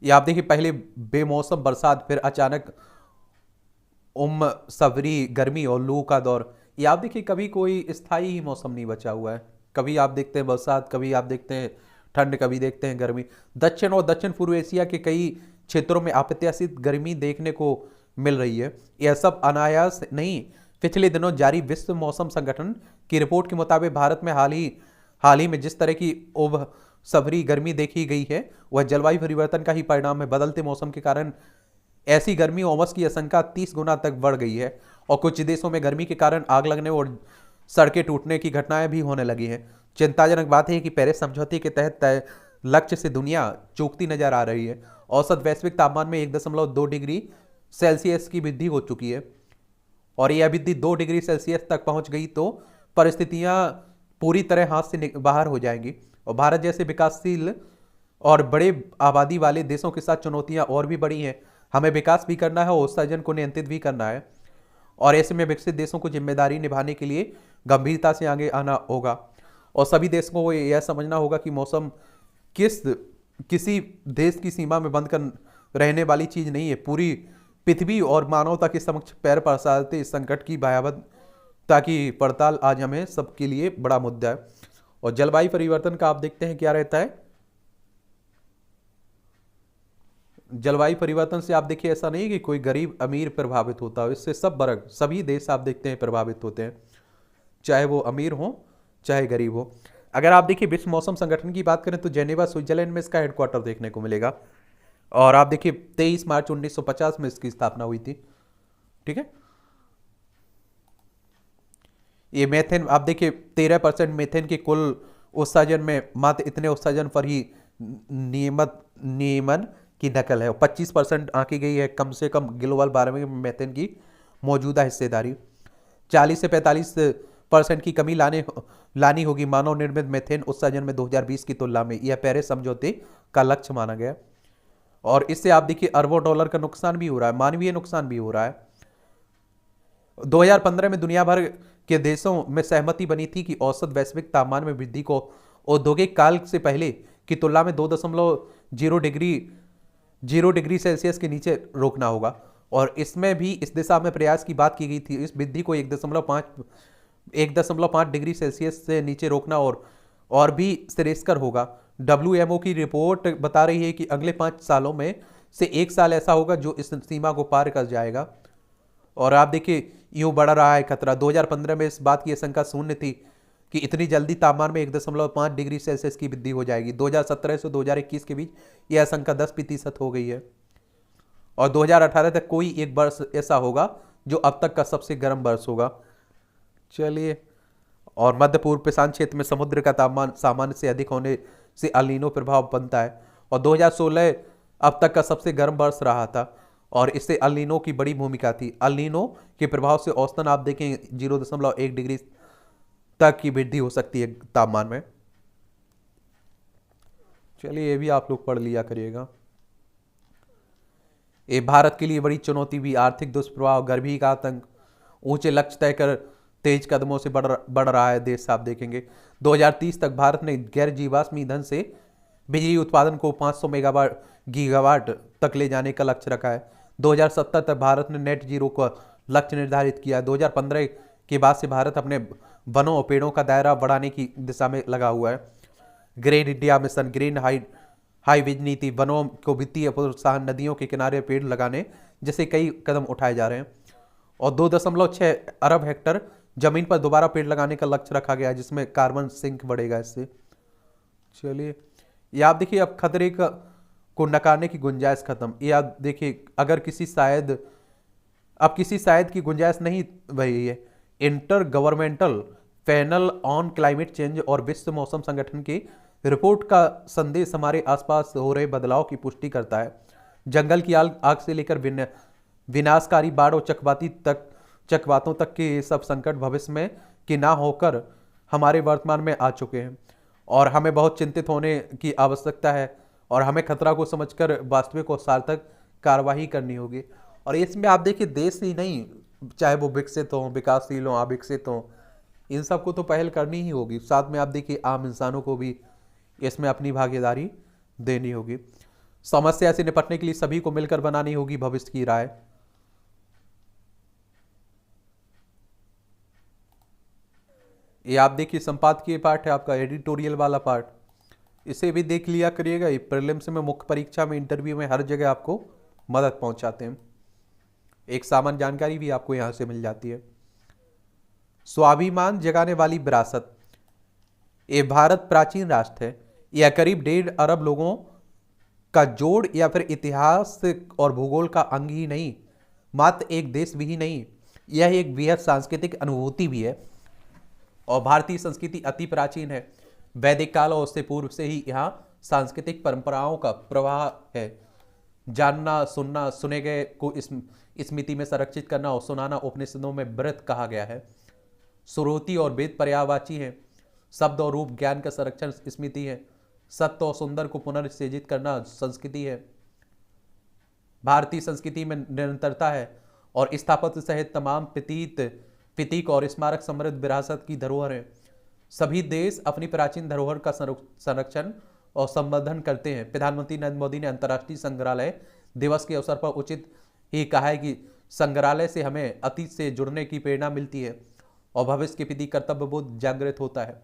Speaker 1: ये आप देखिए पहले बेमौसम बरसात, फिर अचानक सवरी गर्मी और लू का दौर। ये आप देखिए कभी कोई स्थायी ही मौसम नहीं बचा हुआ है। कभी आप देखते हैं बरसात, कभी आप देखते हैं ठंड, कभी देखते हैं गर्मी। दक्षिण और दक्षिण पूर्व एशिया के कई क्षेत्रों में अप्रत्याशित गर्मी देखने को मिल रही है। यह सब अनायास नहीं, पिछले दिनों जारी विश्व मौसम संगठन की रिपोर्ट के मुताबिक भारत में हाल ही में जिस तरह की सवरी गर्मी देखी गई है वह जलवायु परिवर्तन का ही परिणाम है। बदलते मौसम के कारण ऐसी गर्मी और उमस की आशंका 30 गुना तक बढ़ गई है, और कुछ देशों में गर्मी के कारण आग लगने और सड़कें टूटने की घटनाएं भी होने लगी हैं। चिंताजनक बात है कि पेरिस समझौते के तहत तय लक्ष्य से दुनिया चूकती नजर आ रही है। औसत वैश्विक तापमान में 1.2 डिग्री सेल्सियस की वृद्धि हो चुकी है, और यह वृद्धि 2 डिग्री सेल्सियस तक पहुंच गई तो परिस्थितियां पूरी तरह हाथ से बाहर हो जाएंगी। और भारत जैसे विकासशील और बड़े आबादी वाले देशों के साथ चुनौतियां और भी बड़ी हैं। हमें विकास भी करना है और उत्सर्जन को नियंत्रित भी करना है, और ऐसे में विकसित देशों को जिम्मेदारी निभाने के लिए गंभीरता से आगे आना होगा, और सभी देशों को यह समझना होगा कि मौसम किसी देश की सीमा में बंद कर रहने वाली चीज नहीं है। पूरी पृथ्वी और मानवता के समक्ष पैर पसारते इस संकट की भयावहता की पड़ताल आज हमें सबके लिए बड़ा मुद्दा है। और जलवायु परिवर्तन का आप देखते हैं क्या रहता है। जलवायु परिवर्तन से आप देखिए ऐसा नहीं है कि कोई गरीब अमीर प्रभावित होता है, इससे सब वर्ग, सभी देश आप देखते हैं प्रभावित होते हैं, चाहे वो अमीर हो चाहे गरीब हो। अगर आप देखिए विश्व मौसम संगठन की बात करें तो जेनेवा स्विट्जरलैंड में इसका हेडक्वार्टर देखने को मिलेगा, और आप देखिए 23 मार्च 1950 में इसकी स्थापना हुई थी। ठीक है, ये मेथेन आप देखिए 13% मेथेन के कुल उत्सर्जन में मात्र इतने उत्सर्जन पर ही नियमन की नकल है, और 25% आंकी गई है कम से कम ग्लोबल वार्मिंग में मेथेन की मौजूदा हिस्सेदारी। 40 से 45% की कमी लानी होगी मानव निर्मित मेथेन उत्सर्जन में 2020 की तुलना में। यह पेरिस समझौते का लक्ष्य माना गया, और इससे आप देखिए अरबों डॉलर का नुकसान भी हो रहा है, मानवीय नुकसान भी हो रहा है। 2015 में दुनिया भर के देशों में सहमति बनी थी कि औसत वैश्विक तापमान में वृद्धि को औद्योगिक काल से पहले की तुलना में 2.0 डिग्री सेल्सियस के नीचे रोकना होगा, और इसमें भी इस दिशा में प्रयास की बात की गई थी। इस वृद्धि को 1.5 डिग्री सेल्सियस से नीचे रोकना और भी श्रेयस्कर होगा। WMO की रिपोर्ट बता रही है कि अगले 5 सालों में से 1 साल ऐसा होगा जो इस सीमा को पार कर जाएगा, और आप देखिए यूं बढ़ रहा है खतरा। 2015 में इस बात की आशंका शून्य थी कि इतनी जल्दी तापमान में 1.5 डिग्री सेल्सियस की वृद्धि हो जाएगी। 2017 से 2021 के बीच यह आशंका 10% हो गई है, और 2018 तक कोई एक वर्ष ऐसा होगा जो अब तक का सबसे गर्म वर्ष होगा। चलिए, और मध्य पूर्व प्रशांत क्षेत्र में समुद्र का तापमान सामान्य से अधिक होने से अल नीनो प्रभाव बनता है, और 2016 अब तक का सबसे गर्म वर्ष रहा था, और इससे अल नीनो की बड़ी भूमिका थी। अल नीनो के प्रभाव से औसतन आप देखें 0.1 डिग्री तक की वृद्धि हो सकती है तापमान में। चलिए, ये भी आप लोग पढ़ लिया करिएगा। ये भारत के लिए बड़ी चुनौती भी, आर्थिक दुष्प्रभाव, गर्मी का आतंक ऊंचे लक्ष्य तय कर तेज कदमों से बढ़ रहा है देश। आप देखेंगे 2030 तक भारत ने गैर जीवाश्म ईंधन से बिजली उत्पादन को 500 मेगावाट गीगावाट तक ले जाने का लक्ष्य रखा है। 2070 तक भारत ने नेट जीरो का लक्ष्य निर्धारित किया है। 2015 के बाद से भारत अपने वनों और पेड़ों का दायरा बढ़ाने की दिशा में लगा हुआ है। Green India mission, green highways नीति, वनों को वित्तीय प्रोत्साहन, नदियों के किनारे पेड़ लगाने जैसे कई कदम उठाए जा रहे हैं। और 2.6 अरब हेक्टर जमीन पर दोबारा पेड़ लगाने का लक्ष्य रखा गया है, जिसमें कार्बन सिंक बढ़ेगा इससे। चलिए, ये आप देखिए, अब खतरे को नकारने की गुंजाइश खत्म। ये आप देखिए, अगर किसी शायद की गुंजाइश नहीं रही है। Inter governmental panel on climate change और विश्व मौसम संगठन की रिपोर्ट का संदेश हमारे आसपास हो रहे बदलाव की पुष्टि करता है। जंगल की आग से लेकर विनाशकारी बाढ़ और चक्रवातों तक के सब संकट भविष्य में कि ना होकर हमारे वर्तमान में आ चुके हैं और हमें बहुत चिंतित होने की आवश्यकता है और हमें खतरा को समझकर वास्तविक और सार्थक कार्रवाई करनी होगी। और इसमें आप देखिए, देश ही नहीं, चाहे वो विकसित हो, विकासशील हो, अविकसित हो, इन सबको तो पहल करनी ही होगी। साथ में आप देखिए, आम इंसानों को भी इसमें अपनी भागीदारी देनी होगी। समस्या से निपटने के लिए सभी को मिलकर बनानी होगी भविष्य की राय। ये आप देखिए, संपादकीय पार्ट है आपका, एडिटोरियल वाला पार्ट, इसे भी देख लिया करिएगा। ये प्रीलिम्स में, मुख्य परीक्षा में, इंटरव्यू में हर जगह आपको मदद पहुंचाते हैं। एक सामान्य जानकारी भी आपको यहां से मिल जाती है। स्वाभिमान जगाने वाली विरासत। ये भारत प्राचीन राष्ट्र है। यह करीब 1.5 अरब लोगों का जोड़ या फिर इतिहास और भूगोल का अंग ही नहीं, मात्र एक देश भी ही नहीं, यह एक बेहद सांस्कृतिक अनुभूति भी है। और भारतीय संस्कृति अति प्राचीन है। वैदिक काल और उससे पूर्व से ही यहाँ सांस्कृतिक परंपराओं का प्रवाह है। जानना, सुनना, सुने गए को स्मृति में संरक्षित करना और सुनाना उपनिषदों में व्रत कहा गया है। श्रुति और वेद पर्यायवाची है। शब्द और रूप ज्ञान का संरक्षण स्मृति है। सत्य और सुंदर को पुनर्सृजित करना संस्कृति है। भारतीय संस्कृति में निरंतरता है और स्थापत्य सहित तमाम प्रतीक और स्मारक समृद्ध विरासत की धरोहर है। सभी देश अपनी प्राचीन धरोहर का संरक्षण और संवर्धन करते हैं। प्रधानमंत्री नरेंद्र मोदी ने अंतर्राष्ट्रीय संग्रहालय दिवस के अवसर पर उचित ही कहा है कि संग्रहालय से हमें अतीत से जुड़ने की प्रेरणा मिलती है और भविष्य के प्रति कर्तव्यबोध जागृत होता है।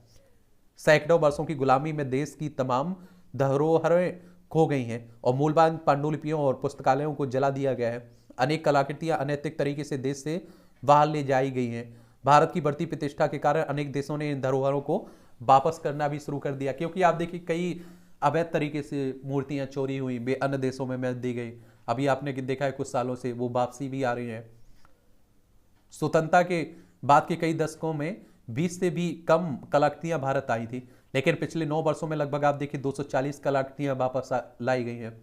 Speaker 1: सैकड़ों वर्षों की गुलामी में देश की तमाम धरोहरें खो गई हैं और मूल्यवान पांडुलिपियों और पुस्तकालयों को जला दिया गया है। अनेक कलाकृतियां अनैतिक तरीके से देश से बाहर ले जाई गई हैं। भारत की बढ़ती प्रतिष्ठा के कारण अनेक देशों ने इन धरोहरों को वापस करना भी शुरू कर दिया, क्योंकि आप देखिए, कई अवैध तरीके से मूर्तियां चोरी हुई, वे अन्य देशों में दी गई। अभी आपने देखा है कुछ सालों से वो वापसी भी आ रही है। स्वतंत्रता के बाद के कई दशकों में 20 से भी कम कलाकृतियां भारत आई थी, लेकिन पिछले 9 वर्षों में लगभग आप देखिए 240 कलाकृतियां वापस लाई गई हैं।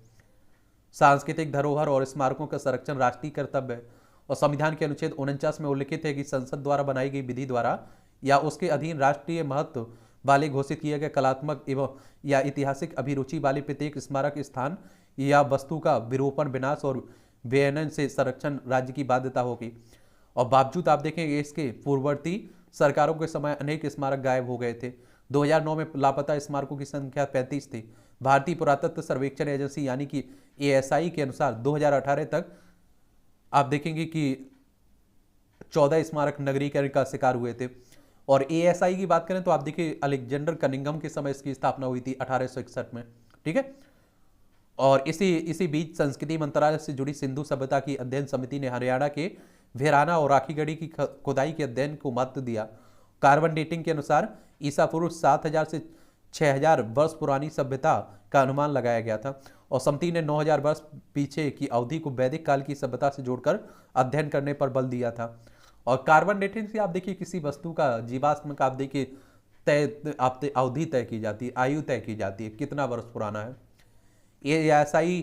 Speaker 1: सांस्कृतिक धरोहर और स्मारकों का संरक्षण राष्ट्रीय कर्तव्य है और संविधान के अनुच्छेद 49 में उल्लिखित है कि संसद द्वारा बनाई गई विधि द्वारा या उसके अधीन राष्ट्रीय महत्व वाले घोषित किए गए कलात्मक एवं या ऐतिहासिक अभिरुचि वाले प्रत्येक स्मारक स्थान या वस्तु का विरूपण, विनाश और व्ययन से संरक्षण राज्य की बाध्यता होगी। और बावजूद आप देखेंगे, इसके पूर्ववर्ती सरकारों के समय अनेक स्मारक गायब हो गए थे। 2009 में लापता स्मारकों की संख्या 35 थी। भारतीय पुरातत्व सर्वेक्षण एजेंसी यानी कि ASI के अनुसार 2018 तक आप देखेंगे कि 14 स्मारक नगरीकरण का शिकार हुए थे। और ASI की बात करें तो आप देखिए, अलेक्जेंडर कनिंघम के समय इसकी स्थापना हुई थी 1861 में, ठीक है। और इसी बीच संस्कृति मंत्रालय से जुड़ी सिंधु सभ्यता की अध्ययन समिति ने हरियाणा के भेराना और राखीगढ़ी की खुदाई के अध्ययन को महत्व दिया। कार्बन डेटिंग के अनुसार ईसा पूर्व 7000 से 6000 वर्ष पुरानी सभ्यता का अनुमान लगाया गया था और समिति ने 9000 वर्ष पीछे की अवधि को वैदिक काल की सभ्यता से जोड़कर अध्ययन करने पर बल दिया था। और कार्बन डेटिंग से आप देखिए, किसी वस्तु का, जीवाश्म का आप देखिए अवधि तय की जाती है, आयु तय की जाती है, कितना वर्ष पुराना है। ASI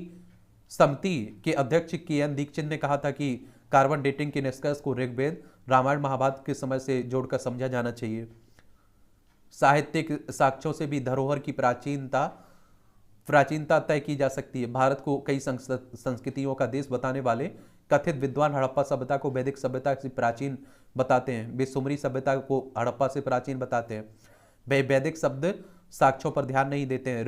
Speaker 1: समिति के अध्यक्ष KN दीक्षित ने कहा था कि कार्बन डेटिंग के निष्कर्ष को ऋग्वेद, रामायण, महाभारत के समय से जोड़कर समझा जाना चाहिए। साहित्यिक साक्ष्यों से भी धरोहर की प्राचीनता तय की जा सकती है। भारत को कई संस्कृतियों का देश बताने वाले कथित विद्वान हड़प्पा सभ्यता को वैदिक सभ्यता से प्राचीन बताते हैं, वे सुमरी सभ्यता को हड़प्पा से प्राचीन बताते हैं। वे वैदिक शब्द साक्ष्यों पर ध्यान नहीं देते हैं।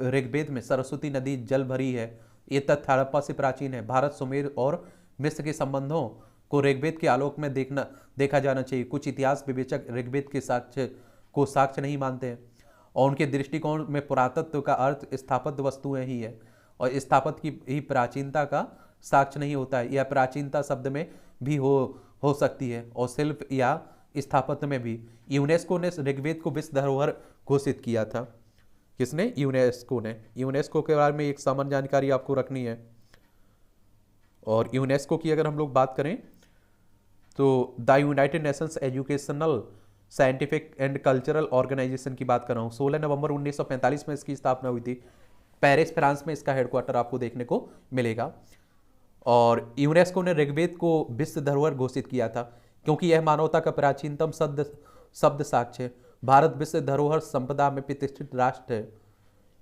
Speaker 1: ऋग्वेद में सरस्वती नदी जल भरी है, ये तथ्य हड़प्पा से प्राचीन है। भारत, सुमेर और मिस्र के संबंधों को ऋग्वेद के आलोक में देखा जाना चाहिए। कुछ इतिहास विवेचक ऋग्वेद के साक्ष्य नहीं मानते हैं और उनके दृष्टिकोण में पुरातत्व का अर्थ स्थापित वस्तुएं ही है और स्थापत्य की ही प्राचीनता का साक्ष्य नहीं होता है। यह प्राचीनता शब्द में भी हो सकती है और शिल्प या स्थापत्य में भी। यूनेस्को ने ऋग्वेद को विश्व धरोहर घोषित किया था। किसने? यूनेस्को ने। यूनेस्को के बारे में एक सामान्य जानकारी आपको रखनी है। और यूनेस्को की अगर हम लोग बात करें तो the United Nations educational, scientific and cultural organisation की बात कर रहा हूँ। 16 नवंबर 1945 में इसकी स्थापना हुई थी। पेरिस, फ्रांस में इसका हेडक्वार्टर आपको देखने को मिलेगा। और यूनेस्को ने ऋग्वेद को विश्व धरोहर घोषित किया था क्योंकि यह मानवता का प्राचीनतम शब्द साक्ष्य है। भारत विश्व धरोहर संपदा में प्रतिष्ठित राष्ट्र है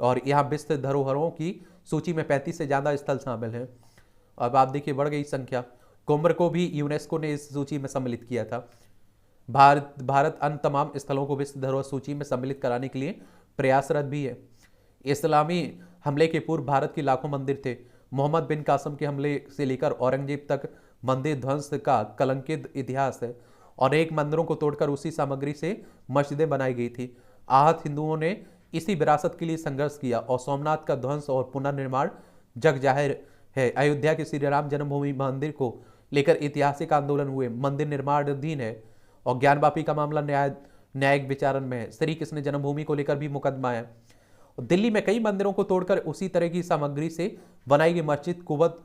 Speaker 1: और यहाँ विश्व धरोहरों की सूची में 35 से ज़्यादा स्थल शामिल हैं। अब आप देखिए बढ़ गई संख्या। कुंभ को भी यूनेस्को ने इस सूची में सम्मिलित किया था। भारत अन्य तमाम स्थलों को विश्व धरोहर सूची में सम्मिलित कराने के लिए प्रयासरत भी है। इस्लामी हमले के पूर्व भारत के लाखों मंदिर थे। मोहम्मद बिन कासिम के हमले से लेकर औरंगजेब तक मंदिर ध्वंस का कलंकित इतिहास है और एक मंदिरों को तोड़कर उसी सामग्री से मस्जिदें बनाई गई थी। आहत हिंदुओं ने इसी विरासत के लिए संघर्ष किया और सोमनाथ का ध्वंस और पुनर्निर्माण जग जाहिर है। अयोध्या के श्री राम जन्मभूमि मंदिर को लेकर ऐतिहासिक आंदोलन हुए। मंदिर निर्माणाधीन है और ज्ञानवापी का मामला न्यायिक विचारण में है। श्री कृष्ण जन्मभूमि को लेकर भी मुकदमा है। दिल्ली में कई मंदिरों को तोड़कर उसी तरह की सामग्री से बनाई गई मस्जिद कुवत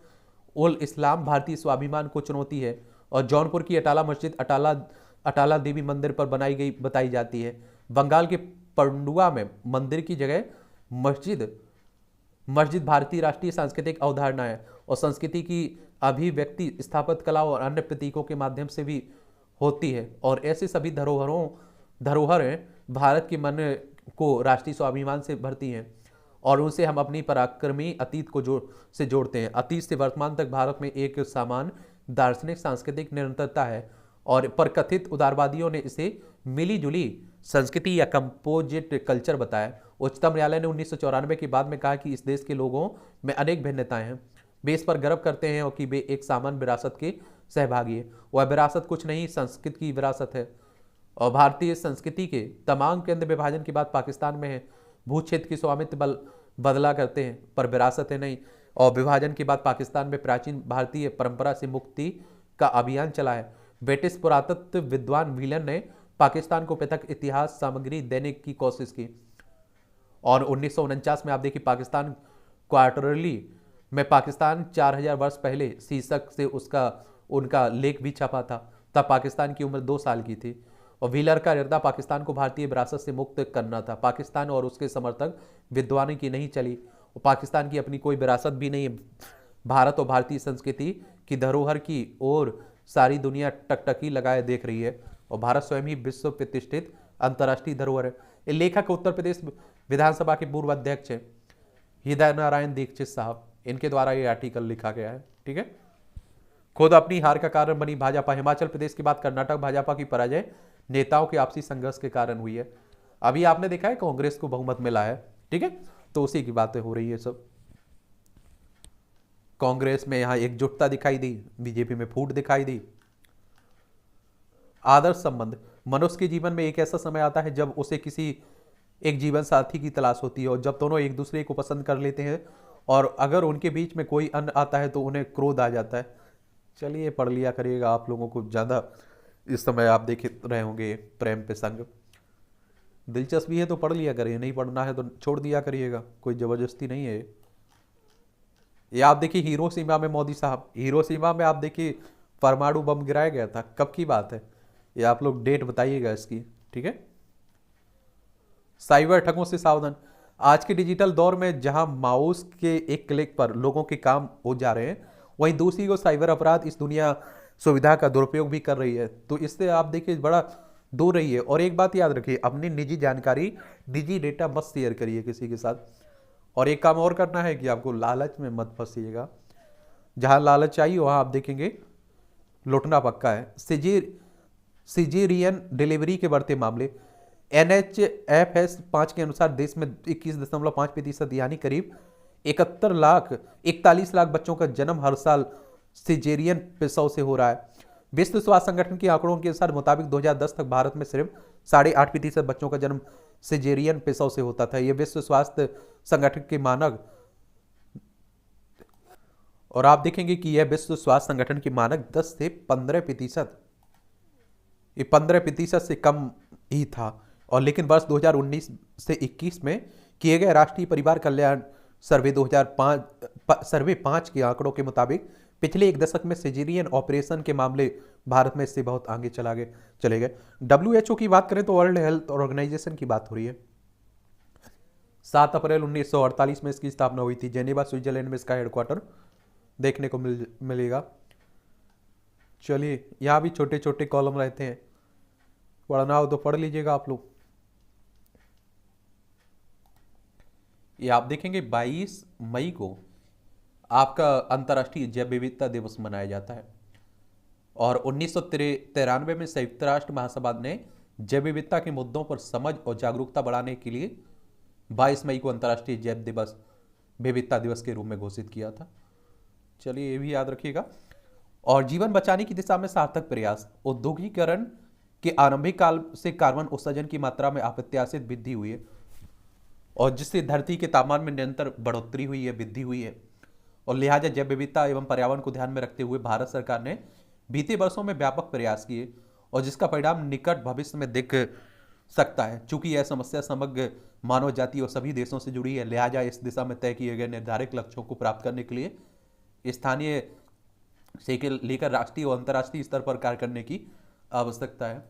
Speaker 1: उल इस्लाम भारतीय स्वाभिमान को चुनौती है और जौनपुर की अटाला मस्जिद अटाला देवी मंदिर पर बनाई गई बताई जाती है। बंगाल के पंडुआ में मंदिर की जगह मस्जिद भारतीय राष्ट्रीय सांस्कृतिक अवधारणा है और संस्कृति की अभिव्यक्ति स्थापत्य कला और अन्य प्रतीकों के माध्यम से भी होती है और ऐसे सभी धरोहरें भारत के मन को राष्ट्रीय स्वाभिमान से भरती हैं और उनसे हम अपनी पराक्रमी अतीत को जोड़ते हैं। अतीत से वर्तमान तक भारत में एक समान दार्शनिक सांस्कृतिक निरंतरता है और पर कथित उदारवादियों ने इसे मिली जुली संस्कृति या कंपोजिट कल्चर बताया। उच्चतम न्यायालय ने 1994 के बाद में कहा कि इस देश के लोगों में अनेक भिन्नताएं हैं, वे इस पर गर्व करते हैं और कि वे एक सामान्य विरासत के सहभागी है। वह विरासत कुछ नहीं, संस्कृत की विरासत है और भारतीय संस्कृति के तमाम केंद्र विभाजन के बाद पाकिस्तान में है। भू क्षेत्र की स्वामित्व बदला करते हैं पर विरासत है नहीं और विभाजन के बाद पाकिस्तान में प्राचीन भारतीय परंपरा से मुक्ति का अभियान चला है। ब्रिटिश पुरातत्व विद्वान व्हीलन ने पाकिस्तान को पृथक इतिहास सामग्री देने की कोशिश की और 1949 में आप देखिए पाकिस्तान क्वार्टरली में पाकिस्तान 4000 वर्ष पहले शीर्षक से उनका लेख भी छपा था। तब पाकिस्तान की उम्र 2 साल की थी और व्हीलर का इरादा पाकिस्तान को भारतीय विरासत से मुक्त करना था। पाकिस्तान और उसके समर्थक विद्वानों की नहीं चली और पाकिस्तान की अपनी कोई विरासत भी नहीं है। भारत और भारतीय संस्कृति की धरोहर की ओर सारी दुनिया टकटकी लगाए देख रही है और भारत स्वयं ही विश्व प्रतिष्ठित अंतर्राष्ट्रीय धरोहर है। ये लेखक उत्तर प्रदेश विधानसभा के पूर्व अध्यक्ष है हृदय नारायण दीक्षित साहब, इनके द्वारा ये आर्टिकल लिखा गया है। ठीक है, खुद अपनी हार का कारण बनी भाजपा। हिमाचल प्रदेश के बाद कर्नाटक भाजपा की पराजय नेताओं के आपसी संघर्ष के कारण हुई है। अभी आपने देखा है कांग्रेस को बहुमत मिला है। ठीक है, तो उसी की बातें हो रही है सब। कांग्रेस में यहां एकजुटता दिखाई दी, बीजेपी में फूट दिखाई दी। आदर्श संबंध, मनुष्य के जीवन में एक ऐसा समय आता है जब उसे किसी एक जीवन साथी की तलाश होती है और जब दोनों एक दूसरे को पसंद कर लेते हैं और अगर उनके बीच में कोई अन्य आता है तो उन्हें क्रोध आ जाता है। चलिए पढ़ लिया करिएगा, आप लोगों को ज़्यादा इस समय आप देख रहे होंगे प्रेम प्रसंग। दिलचस्पी है तो पढ़ लिया करिए, नहीं पढ़ना है तो छोड़ दिया करिएगा, कोई ज़बरदस्ती नहीं है। ये आप देखिए हिरोशिमा में मोदी साहब, हिरोशिमा में आप देखिए परमाणु बम गिराया गया था, कब की बात है ये आप लोग डेट बताइएगा इसकी। ठीक है, साइबर ठगों से सावधान। आज के डिजिटल दौर में जहां माउस के एक क्लिक पर लोगों के काम हो जा रहे हैं, वहीं दूसरी को साइबर अपराध इस दुनिया सुविधा का दुरुपयोग भी कर रही है। तो इससे आप देखिए बड़ा दूर रहिए और एक बात याद रखिए, अपनी निजी जानकारी, निजी डेटा मत शेयर करिए किसी के साथ। और एक काम और करना है कि आपको लालच में मत फंसिएगा। जहां लालच आई वहां आप देखेंगे लुटना पक्का है। सिजेरियन डिलीवरी के बढ़ते मामले, NHFS 5 के अनुसार देश में 21.5% यानी करीब 41 लाख बच्चों का जन्म हर साल सिजेरियन प्रसव से हो रहा है। विश्व स्वास्थ्य संगठन के आंकड़ों के अनुसार मुताबिक 2010 तक भारत में सिर्फ 8.5% बच्चों का जन्म सिजेरियन प्रसव से होता था। यह विश्व स्वास्थ्य संगठन के मानक, और आप देखेंगे कि यह विश्व स्वास्थ्य संगठन के मानक 10 से 15%, ये 15% से कम ही था। और लेकिन वर्ष 2019 से 21 में किए गए राष्ट्रीय परिवार कल्याण सर्वे 5 के आंकड़ों के मुताबिक पिछले एक दशक में सिजेरियन ऑपरेशन के मामले भारत में इससे बहुत आगे चले गए। WHO की बात करें तो वर्ल्ड हेल्थ ऑर्गेनाइजेशन की बात हो रही है। 7 अप्रैल 1948 में इसकी स्थापना हुई थी। जेनेवा स्विट्जरलैंड में इसका हेडक्वार्टर देखने को मिलेगा। चलिए, यहां भी छोटे छोटे कॉलम रहते हैं, पढ़ना हो तो पढ़ लीजिएगा आप लोग। ये आप देखेंगे 22 मई को आपका अंतर्राष्ट्रीय जैव विविधता दिवस मनाया जाता है। और 1993 में संयुक्त राष्ट्र महासभा ने जैव विविधता के मुद्दों पर समझ और जागरूकता बढ़ाने के लिए 22 मई को अंतर्राष्ट्रीय जैव विविधता दिवस के रूप में घोषित किया था। चलिए, ये भी याद रखिएगा। और जीवन बचाने की दिशा में सार्थक प्रयास, औद्योगिकीकरण के आरंभिक काल से कार्बन उत्सर्जन की मात्रा में अप्रत्याशित वृद्धि हुई है, और जिससे धरती के तापमान में निरंतर बढ़ोतरी हुई है, वृद्धि हुई है। और लिहाजा जैव विविधता एवं पर्यावरण को ध्यान में रखते हुए भारत सरकार ने बीते वर्षों में व्यापक प्रयास किए, और जिसका परिणाम निकट भविष्य में दिख सकता है। चूंकि यह समस्या समग्र मानव जाति और सभी देशों से जुड़ी है, लिहाजा इस दिशा में तय किए गए निर्धारित लक्ष्यों को प्राप्त करने के लिए स्थानीय से लेकर राष्ट्रीय और अंतर्राष्ट्रीय स्तर पर कार्य करने की आवश्यकता है,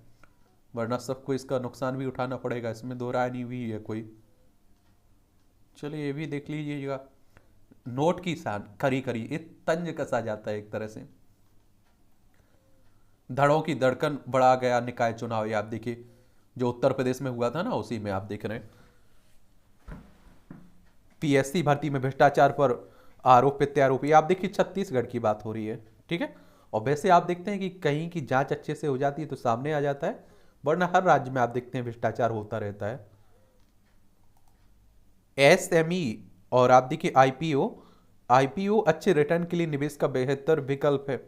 Speaker 1: वरना सबको इसका नुकसान भी उठाना पड़ेगा, इसमें दो राय नहीं हुई है कोई। चलिए, ये भी देख लीजिएगा। नोट की शान खरी खरी, ये तंज कसा जाता है एक तरह से। धड़ों की धड़कन बढ़ा गया निकाय चुनाव, ये आप देखिए जो उत्तर प्रदेश में हुआ था ना, उसी में आप देख रहे हैं। PSC भर्ती में भ्रष्टाचार पर आरोप प्रत्यारोप, आप देखिए छत्तीसगढ़ की बात हो रही है, ठीक है। और वैसे आप देखते हैं कि कहीं की जांच अच्छे से हो जाती है तो सामने आ जाता है, वरना हर राज्य में आप देखते हैं भ्रष्टाचार होता रहता है। SME और आप देखिए IPO अच्छे रिटर्न के लिए निवेश का बेहतर विकल्प है।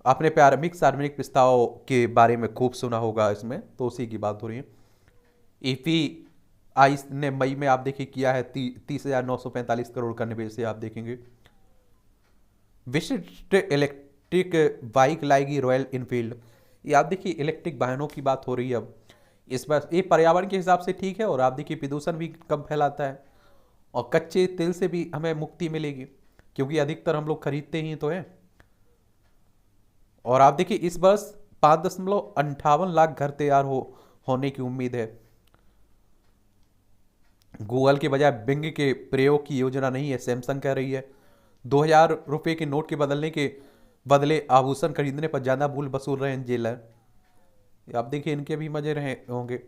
Speaker 1: आपने प्रारंभिक सार्वजनिक प्रस्ताव के बारे में खूब सुना होगा इसमें, तो उसी की बात हो रही है। EPI ने मई में आप देखिए किया है 30,945 करोड़ का निवेश है, आप देखेंगे। विशिष्ट इलेक्ट्रिक बाइक लाएगी रॉयल इनफील्ड, ये आप देखिए इलेक्ट्रिक वाहनों की बात हो रही है अब। इस बार ये पर्यावरण के हिसाब से ठीक है, और आप देखिए प्रदूषण भी कम फैलाता है, और कच्चे तेल से भी हमें मुक्ति मिलेगी, क्योंकि अधिकतर हम लोग खरीदते ही तो हैं। और आप देखिए इस वर्ष 5.58 लाख घर तैयार होने की उम्मीद है। गूगल के बजाय बिंग के प्रयोग की योजना नहीं है, सैमसंग कह रही है। 2000 रुपये के नोट के बदले आभूषण खरीदने पर ज्यादा मूल्य वसूल रहे हैं जेलर, आप देखिए इनके भी मजे रहे होंगे।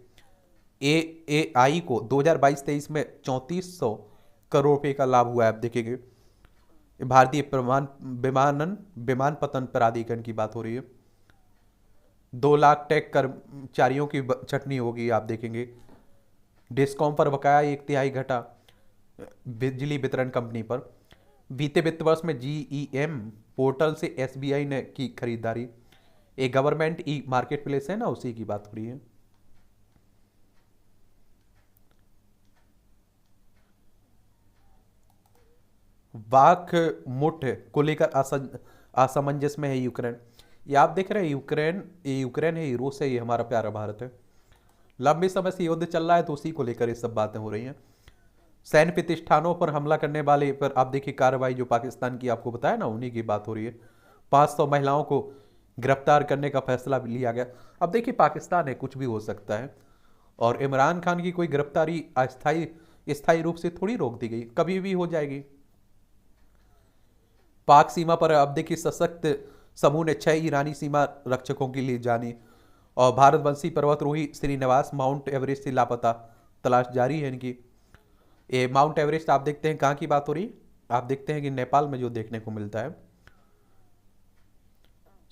Speaker 1: AAI को 2022-23 में 3400 करोड़ रुपए का लाभ हुआ है, आप देखेंगे। भारतीय विमानपत्तन प्राधिकरण की बात हो रही है। 2 लाख टेक कर्मचारियों की छटनी होगी, आप देखेंगे। डिस्कॉम पर बकाया 1/3 घटा बिजली वितरण कंपनी पर। बीते वित्त वर्ष में GEM पोर्टल से SBI ने की खरीदारी, एक गवर्नमेंट ई मार्केट प्लेस है ना, उसी की बात हो रही है। बाखमुट को लेकर असमंजस में है यूक्रेन, ये आप देख रहे हैं। यूक्रेन है, रूस है, ये हमारा प्यारा भारत है। लंबे समय से युद्ध चल रहा है, तो उसी को लेकर ये सब बातें हो रही हैं। सैन्य प्रतिष्ठानों पर हमला करने वाले पर आप देखिए कार्रवाई जो पाकिस्तान की आपको बताया ना, उन्हीं की बात हो रही है। 500 महिलाओं को गिरफ्तार करने का फैसला भी लिया गया। अब देखिए पाकिस्तान है, कुछ भी हो सकता है, और इमरान खान की कोई गिरफ्तारी स्थायी रूप से थोड़ी रोक दी गई, कभी भी हो जाएगी। पाक सीमा पर अब देखिए सशक्त समूह ने 6 ईरानी सीमा रक्षकों के लिए जानी, और भारतवंशी पर्वतरोही श्रीनिवास माउंट एवरेस्ट से लापता, तलाश जारी है इनकी। ये माउंट एवरेस्ट आप देखते हैं कहाँ की बात हो रही है, आप देखते हैं कि नेपाल में जो देखने को मिलता है।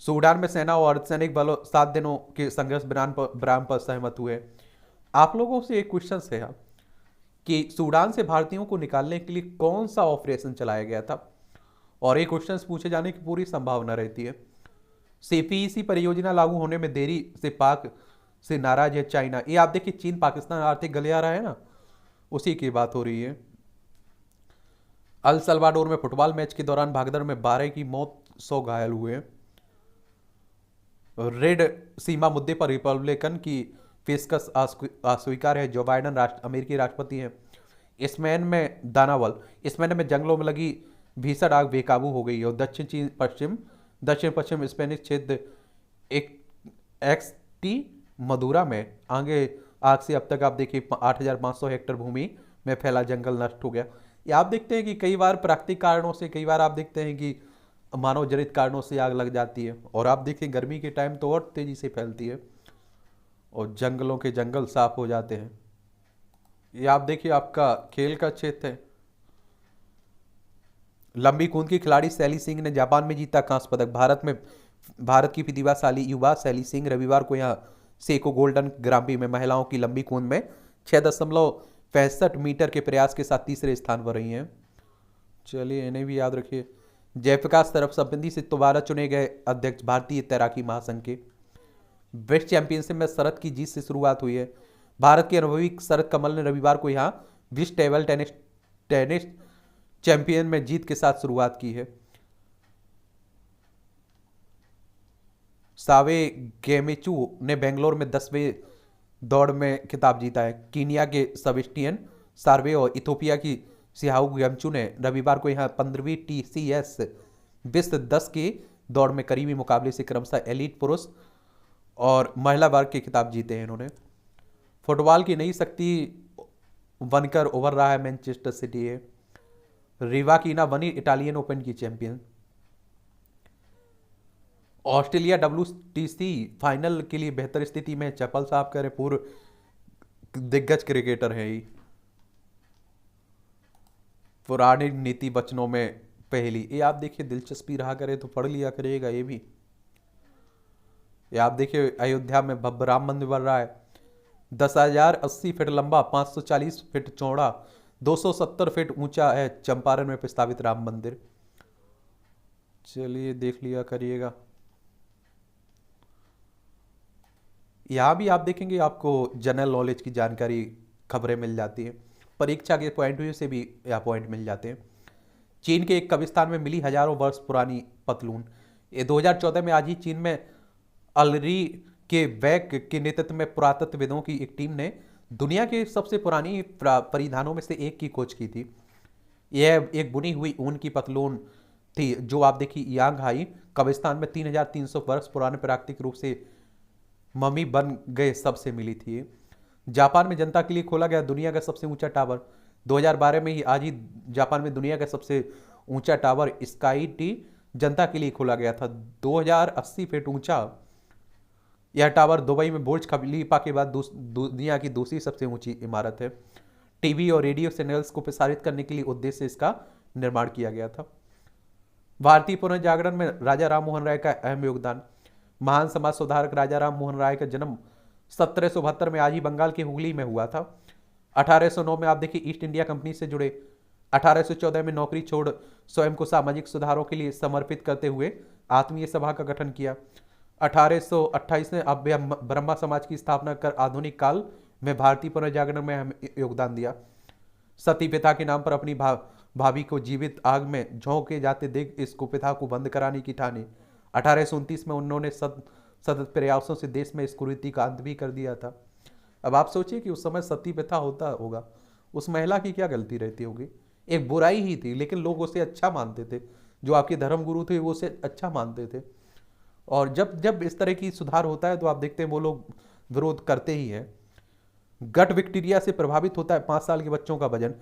Speaker 1: सूडान में सेना और अर्धसैनिक बलों 7 दिनों के संघर्ष विराम पर सहमत हुए। आप लोगों से एक क्वेश्चन है कि सूडान से भारतीयों को निकालने के लिए कौन सा ऑपरेशन चलाया गया था, और ये क्वेश्चन पूछे जाने की पूरी संभावना रहती है। सीपीईसी परियोजना लागू होने में देरी से पाक से नाराज है चाइना। ये आप देखिए, चीन पाकिस्तान आर्थिक गलियारा है ना, उसी की बात हो रही है। अल सल्वाडोर में फुटबॉल मैच के दौरान भागदड़ में 12 की मौत, 100 घायल हुए। रेड सीमा मुद्दे पर रिपब्लिकन की पेशकश अस्वीकार है। जो बाइडन अमेरिकी राष्ट्रपति हैं। स्पेन में जंगलों में लगी भीषण आग बेकाबू हो गई और दक्षिण पश्चिम स्पेनिश क्षेत्र एक एक्सटी मदुरा में आग से अब तक आप देखिए 8,500 हेक्टेयर भूमि में फैला जंगल नष्ट हो गया। ये आप देखते हैं कि कई बार प्राकृतिक कारणों से, कई बार आप देखते हैं कि मानव जनित कारणों से आग लग जाती है। और आप देखिए गर्मी के टाइम तो और तेजी से फैलती है और जंगलों के जंगल साफ हो जाते हैं। ये आप देखिए आपका खेल का क्षेत्र है। लंबी कूद की खिलाड़ी सैली सिंह ने जापान में जीता कांस्य पदक। भारत की प्रतिभाशाली युवा सैली सिंह रविवार को यहाँ सेको गोल्डन ग्राम्पी में महिलाओं की लंबी कूद में 6.65 मीटर के प्रयास के साथ तीसरे स्थान पर रही हैं। चलिए इन्हें भी याद रखिए। जयप्रकाश सर्वसम्मति से दोबारा चुने गए अध्यक्ष भारतीय तैराकी महासंघ के। वेस्ट चैंपियनशिप में शरद की जीत से शुरुआत हुई है। भारत के अनुभवी शरद कमल ने रविवार को यहाँ विश्व टेबल टेनिस चैंपियन में जीत के साथ शुरुआत की है। सावे गेमेचू ने बेंगलोर में 10वें दौड़ में खिताब जीता है। कीनिया के सेबेस्टियन सार्वे और इथोपिया की सिहाऊ गमचू ने रविवार को यहाँ 15वीं TCS विश्व 10 की दौड़ में करीबी मुकाबले से क्रमशः एलीट पुरुष और महिला वर्ग के खिताब जीते हैं इन्होंने। फुटबॉल की नई शक्ति बनकर उभर रहा है मैनचेस्टर सिटी है। रिवाकीना बनी इटालियन ओपन की चैंपियन। ऑस्ट्रेलिया WTC फाइनल के लिए बेहतर स्थिति में। चपल साहब कह रहे पूर्व दिग्गज क्रिकेटर है। पुरानी नीति वचनों में पहली। ये आप देखिए दिलचस्पी रहा करे तो पढ़ लिया करिएगा ये भी। ये आप देखिए अयोध्या में भव्य राम मंदिर बन रहा है। 10,080 फीट लंबा, 540 फीट चौड़ा, 270 फीट ऊंचा है चंपारण में प्रस्तावित राम मंदिर। चलिए देख लिया करिएगा। यहाँ भी आप देखेंगे आपको जनरल नॉलेज की जानकारी, खबरें मिल जाती हैं। परीक्षा के पॉइंट व्यू से भी यहाँ पॉइंट मिल जाते हैं। चीन के एक कब्रिस्तान में मिली हजारों वर्ष पुरानी पतलून। ये 2014 में आज ही चीन में अलरी के वैक के नेतृत्व में पुरातत्वविदों की एक टीम ने दुनिया के सबसे पुरानी परिधानों में से एक की खोज की थी। यह एक बुनी हुई ऊन की पतलून थी जो आप देखिए यांग हाई कब्रिस्तान में 3,300 वर्ष पुराने प्राकृतिक रूप से मम्मी बन गए सबसे मिली थी। जापान में जनता के लिए खोला गया दुनिया का सबसे ऊंचा टावर। 2012 में ही आज ही जापान में दुनिया का सबसे ऊंचा टावर स्काई टी जनता के लिए खोला गया था। 2080 फीट ऊंचा यह टावर दुबई में बुर्ज खलीफा के बाद दुनिया की दूसरी सबसे ऊंची इमारत है। टीवी और रेडियो चैनल्स को प्रसारित करने के लिए उद्देश्य से इसका निर्माण किया गया था। भारतीय पुनर्जागरण में राजा राम मोहन राय का अहम योगदान। महान समाज सुधारक राजा राम मोहन राय का जन्म 1772 में आज ही बंगाल के हुगली में हुआ था। 1809 में आप देखिए ईस्ट इंडिया कंपनी से जुड़े। 1814 में नौकरी छोड़ स्वयं को सामाजिक सुधारों के लिए समर्पित करते हुए आत्मीय सभा का गठन किया। 1828 में अब ब्रह्मा समाज की स्थापना कर आधुनिक काल में भारतीय पुनर्जागरण में अहम योगदान दिया। सती पिता के नाम पर अपनी भाभी को जीवित आग में झोंके जाते देख इस कुप्रथा को बंद कराने की ठानी। 1829 में उन्होंने सतत प्रयासों से देश में इस कुरीति का अंत भी कर दिया था। अब आप सोचिए कि उस समय सती प्रथा होता होगा, उस महिला की क्या गलती रहती होगी। एक बुराई ही थी लेकिन लोग उसे अच्छा मानते थे। जो आपके धर्म गुरु थे वो उसे अच्छा मानते थे। और जब जब इस तरह की सुधार होता है तो आप देखते हैं वो लोग विरोध करते ही हैं। गट बैक्टीरिया से प्रभावित होता है 5 साल के बच्चों का वजन।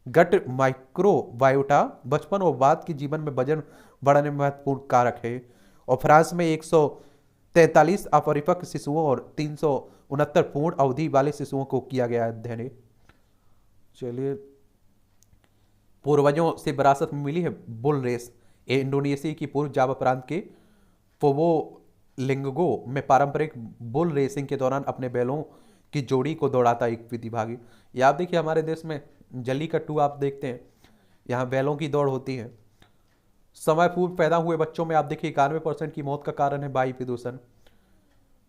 Speaker 1: गट माइक्रोबायोटा बचपन और बाद के जीवन में वजन बढ़ाने में महत्वपूर्ण कारक है। और फ्रांस में 143 अपरिपक्व शिशुओं और 369 पूर्ण अवधि वाले शिशुओं को किया गया अध्ययन। चलिए पूर्वजों से विरासत में मिली है बुल रेस। ये इंडोनेशिया की पूर्व जावा प्रांत के प्रोबोलिंगो में पारंपरिक बुल रेसिंग के दौरान अपने बैलों की जोड़ी को दौड़ाता एक प्रतिभागी। या आप देखिए हमारे देश में जल्लीकट्टू आप देखते हैं, यहाँ बैलों की दौड़ होती है। समय पूर्व पैदा हुए बच्चों में आप देखिए 91% की मौत का कारण है वायु प्रदूषण।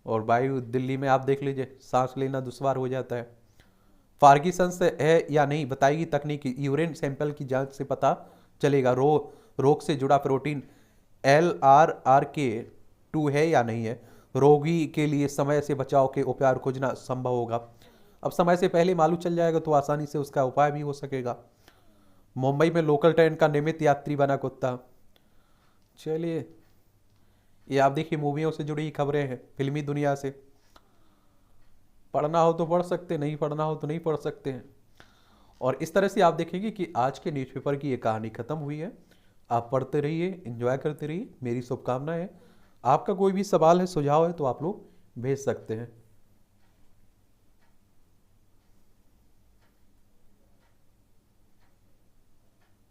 Speaker 1: और वायु दिल्ली में आप देख लीजिए सांस लेना दुश्वार हो जाता है। पार्किंसंस है या नहीं बताएगी तकनीक। यूरिन सैंपल की जांच से पता चलेगा रोग से जुड़ा प्रोटीन LRRK2 है या नहीं है। रोगी के लिए समय से बचाव के उपाय खोजना संभव होगा। अब समय से पहले मालूम चल जाएगा तो आसानी से उसका उपाय भी हो सकेगा। मुंबई में लोकल ट्रेन का नियमित यात्री बना कुत्ता। चलिए, ये आप देखिए मूवियों से जुड़ी खबरें हैं, फिल्मी दुनिया से। पढ़ना हो तो पढ़ सकते, नहीं पढ़ना हो तो नहीं पढ़ सकते हैं। और इस तरह से आप देखेंगे कि आज के न्यूज़पेपर की ये कहानी खत्म हुई है। आप पढ़ते रहिए, एंजॉय करते रहिए, मेरी शुभकामनाएं है। आपका कोई भी सवाल है, सुझाव है तो आप लोग भेज सकते हैं।